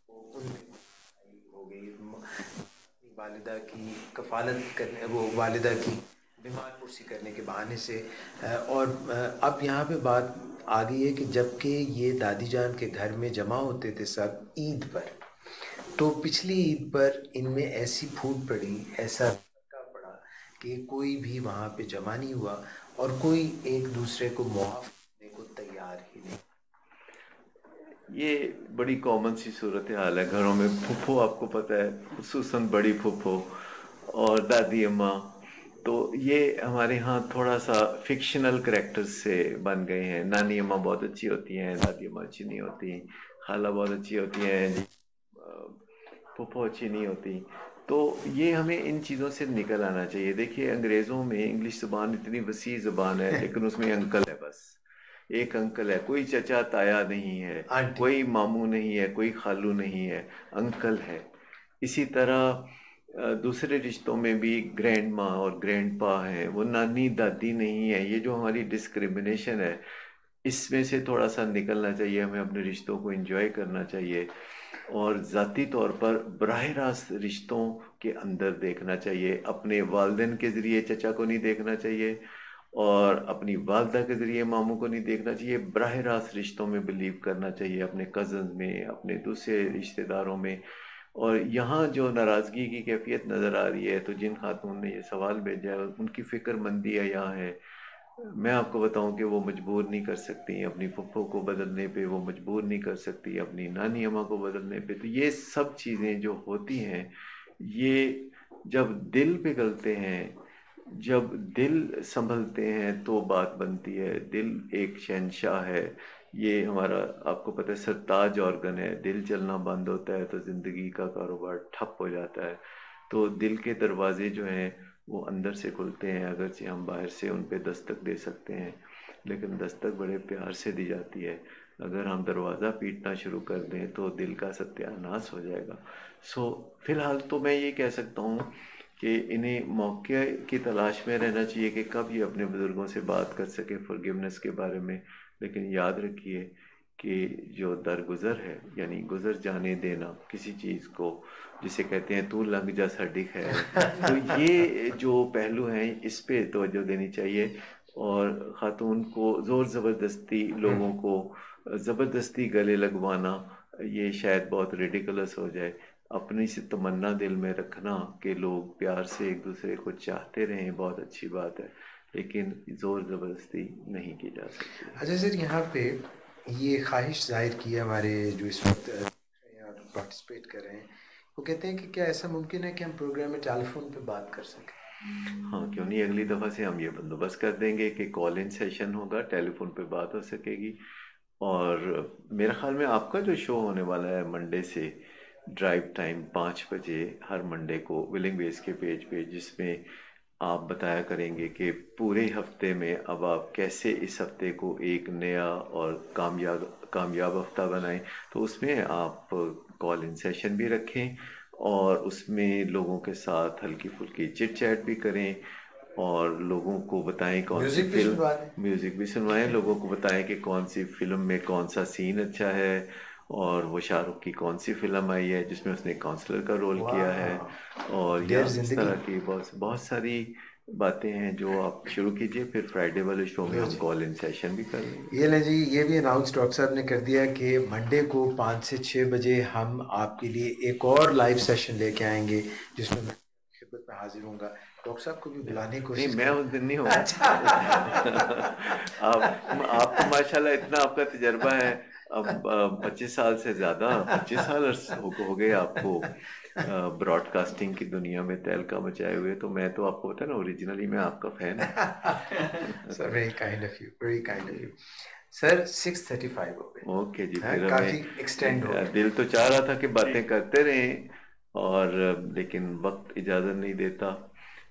Speaker 1: ان ہو گئی، اپنی والدہ کی کفالت کرنے، وہ والدہ کی بیمار پرسی کرنے کے بہانے سے، اور اب یہاں پہ بات آ گئی ہے کہ جب کہ یہ دادی جان کے گھر میں جمع ہوتے تھے سب عید پر، تو پچھلی عید پر ان میں ایسی پھوٹ پڑی، ایسا پڑا کہ کوئی بھی وہاں پہ جمع نہیں ہوا اور کوئی ایک دوسرے کو معاف کرنے کو تیار ہی نہیں۔
Speaker 2: یہ بڑی کامن سی صورتحال ہے گھروں میں. پھپھو آپ کو پتہ ہے، خصوصاً بڑی پھپھو اور دادی اماں، تو یہ ہمارے ہاں تھوڑا سا فکشنل کریکٹر سے بن گئے ہیں. نانی اماں بہت اچھی ہوتی ہیں، دادی اماں اچھی نہیں ہوتی، خالہ بہت اچھی ہوتی ہیں جی، پھپھو اچھی نہیں ہوتی. تو یہ ہمیں ان چیزوں سے نکل آنا چاہیے. دیکھیے انگریزوں میں انگلش زبان اتنی وسیع زبان ہے، لیکن اس میں انکل ہے، بس ایک انکل ہے. کوئی چچا تایا نہیں ہے،
Speaker 1: آنٹی،
Speaker 2: کوئی ماموں نہیں ہے، کوئی خالو نہیں ہے، انکل ہے. اسی طرح دوسرے رشتوں میں بھی گرینڈ ماں اور گرینڈ پا ہیں، وہ نانی دادی نہیں ہے. یہ جو ہماری ڈسکریمنیشن ہے، اس میں سے تھوڑا سا نکلنا چاہیے. ہمیں اپنے رشتوں کو انجوائے کرنا چاہیے اور ذاتی طور پر براہ راست رشتوں کے اندر دیکھنا چاہیے. اپنے والدین کے ذریعے چچا کو نہیں دیکھنا چاہیے اور اپنی والدہ کے ذریعے ماموں کو نہیں دیکھنا چاہیے. براہ راست رشتوں میں بلیو کرنا چاہیے، اپنے کزن میں، اپنے دوسرے رشتہ داروں میں. اور یہاں جو ناراضگی کی کیفیت نظر آ رہی ہے، تو جن خاتون نے یہ سوال بھیجا ہے ان کی فکر مندی یہاں ہے. میں آپ کو بتاؤں کہ وہ مجبور نہیں کر سکتی اپنی پھپھو کو بدلنے پہ، وہ مجبور نہیں کر سکتی اپنی نانی اماں کو بدلنے پہ. تو یہ سب چیزیں جو ہوتی ہیں، یہ جب دل پگھلتے ہیں، جب دل سنبھلتے ہیں تو بات بنتی ہے. دل ایک شہنشاہ ہے. یہ ہمارا آپ کو پتہ ہے سرتاج آرگن ہے. دل چلنا بند ہوتا ہے تو زندگی کا کاروبار ٹھپ ہو جاتا ہے. تو دل کے دروازے جو ہیں وہ اندر سے کھلتے ہیں، اگرچہ ہم باہر سے ان پہ دستک دے سکتے ہیں، لیکن دستک بڑے پیار سے دی جاتی ہے. اگر ہم دروازہ پیٹنا شروع کر دیں تو دل کا ستیہ ناش ہو جائے گا. فی الحال تو میں یہ کہہ سکتا ہوں کہ انہیں موقع کی تلاش میں رہنا چاہیے کہ کب یہ اپنے بزرگوں سے بات کر سکے فارگیونیس کے بارے میں. لیکن یاد رکھیے کہ جو درگزر ہے، یعنی گزر جانے دینا کسی چیز کو، جسے کہتے ہیں تو لنگ جا ساڈی خیر، تو یہ جو پہلو ہیں اس پہ توجہ دینی چاہیے. اور خاتون کو زور زبردستی لوگوں کو زبردستی گلے لگوانا یہ شاید بہت ریڈیکولس ہو جائے. اپنی سے تمنا دل میں رکھنا کہ لوگ پیار سے ایک دوسرے کو چاہتے رہیں بہت اچھی بات ہے، لیکن زور زبردستی نہیں کی جا سکتی.
Speaker 1: اچھا سر، یہاں پہ یہ خواہش ظاہر کی ہے ہمارے جو اس وقت پارٹیسپیٹ کر رہے ہیں، وہ کہتے ہیں کہ کیا ایسا ممکن ہے کہ ہم پروگرام میں ٹیلی فون پہ بات کر سکیں؟
Speaker 2: ہاں کیوں نہیں، اگلی دفعہ سے ہم یہ بندوبست کر دیں گے کہ کال ان سیشن ہوگا، ٹیلی فون پہ بات ہو سکے گی. اور میرے خیال میں آپ کا جو شو ہونے والا ہے منڈے سے، ڈرائیو ٹائم 5 بجے ہر منڈے کو ولنگ ویز کے پیج پہ، جس میں آپ بتایا کریں گے کہ پورے ہفتے میں اب آپ کیسے اس ہفتے کو ایک نیا اور کامیاب ہفتہ بنائیں. تو اس میں آپ کال ان سیشن بھی رکھیں اور اس میں لوگوں کے ساتھ ہلکی پھلکی چٹ چیٹ بھی کریں اور لوگوں کو بتائیں کون سی فلم، میوزک بھی سنوائیں، لوگوں کو بتائیں کہ کون سی فلم میں کون سا سین اچھا ہے، اور وہ شاہ رخ کی کون سی فلم آئی ہے جس میں اس نے کاؤنسلر کا رول کیا ہے، اور یا اس طرح کی بہت ساری باتیں ہیں جو آپ شروع کیجئے. پھر فرائیڈے والے شو میں ہم کال ان سیشن بھی کر لیں گے.
Speaker 1: یہ لیں جی، یہ بھی اناؤنس ڈاکٹر صاحب نے کر دیا کہ منڈے کو 5 سے 6 بجے ہم آپ کے لیے ایک اور لائیو سیشن لے کے آئیں گے جس میں خدمت میں حاضر ہوں گا. ڈاکٹر صاحب کو بھی بلانے کی کوشش
Speaker 2: نہیں، میں اس دن نہیں ہوں. آپ تو ماشاءاللہ اتنا آپ کا تجربہ ہے، اب 25 سال سے زیادہ، 25 سال ہو گئے آپ کو براڈ کاسٹنگ کی دنیا میں تہلکہ مچائے ہوئے. تو میں تو آپ کو پتا نا اوریجنلی میں آپ کا فین ہوں.
Speaker 1: Sir very kind of you, very kind of you. Sir 6:35 ہو گئے.
Speaker 2: اوکے جی، پھر
Speaker 1: کافی ایکسٹینڈ ہو گیا.
Speaker 2: دل تو چاہ رہا تھا کہ باتیں کرتے رہیں اور لیکن وقت اجازت نہیں دیتا.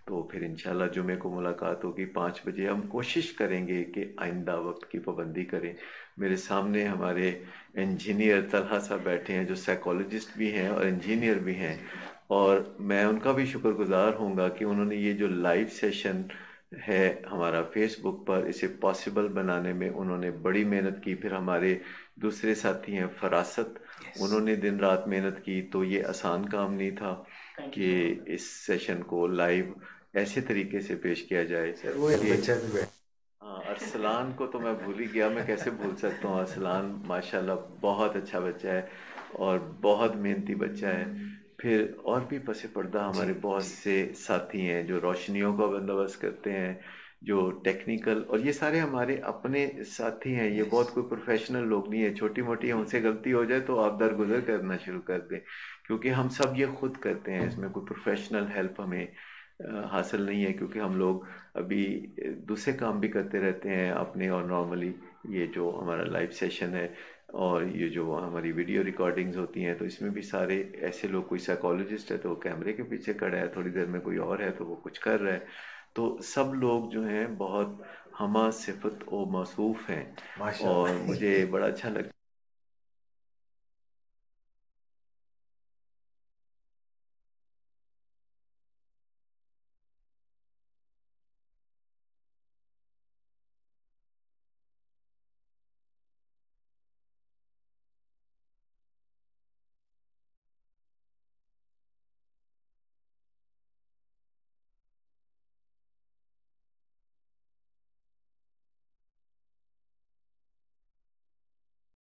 Speaker 2: تو پھر انشاءاللہ جمعے کو ملاقات ہوگی 5 بجے. ہم کوشش کریں گے کہ آئندہ وقت کی پابندی کریں. میرے سامنے ہمارے انجینئر طلحہ صاحب بیٹھے ہیں جو سائیکالوجسٹ بھی ہیں اور انجینئر بھی ہیں. اور میں ان کا بھی شکر گزار ہوں گا کہ انہوں نے یہ جو لائیو سیشن ہے ہمارا فیس بک پر، اسے پاسبل بنانے میں انہوں نے بڑی محنت کی. پھر ہمارے دوسرے ساتھی ہیں فراست، انہوں نے دن رات محنت کی. تو یہ آسان کام نہیں تھا کہ اس سیشن کو لائیو ایسے طریقے سے پیش کیا جائے. ہاں، ارسلان کو تو میں بھول ہی گیا، میں کیسے بھول سکتا ہوں. ارسلان ماشاءاللہ بہت اچھا بچہ ہے اور بہت محنتی بچہ ہے. پھر اور بھی پس پردہ ہمارے بہت سے ساتھی ہیں جو روشنیوں کا بندوبست کرتے ہیں، جو ٹیکنیکل، اور یہ سارے ہمارے اپنے ساتھی ہیں. یہ بہت کوئی پروفیشنل لوگ نہیں ہیں. چھوٹی موٹی ان سے غلطی ہو جائے تو آپ درگزر کرنا شروع کر دیں، کیونکہ ہم سب یہ خود کرتے ہیں. اس میں کوئی پروفیشنل ہیلپ ہمیں حاصل نہیں ہے، کیونکہ ہم لوگ ابھی دوسرے کام بھی کرتے رہتے ہیں اپنے. اور نارملی یہ جو ہمارا لائیو سیشن ہے اور یہ جو ہماری ویڈیو ریکارڈنگز ہوتی ہیں، تو اس میں بھی سارے ایسے لوگ، کوئی سائیکالوجسٹ ہے تو وہ کیمرے کے پیچھے کھڑا ہے، تھوڑی دیر میں کوئی اور ہے تو وہ کچھ کر رہا ہے. تو سب لوگ جو ہیں بہت ہمہ صفت و موصوف ہیں، اور مجھے بڑا اچھا لگتا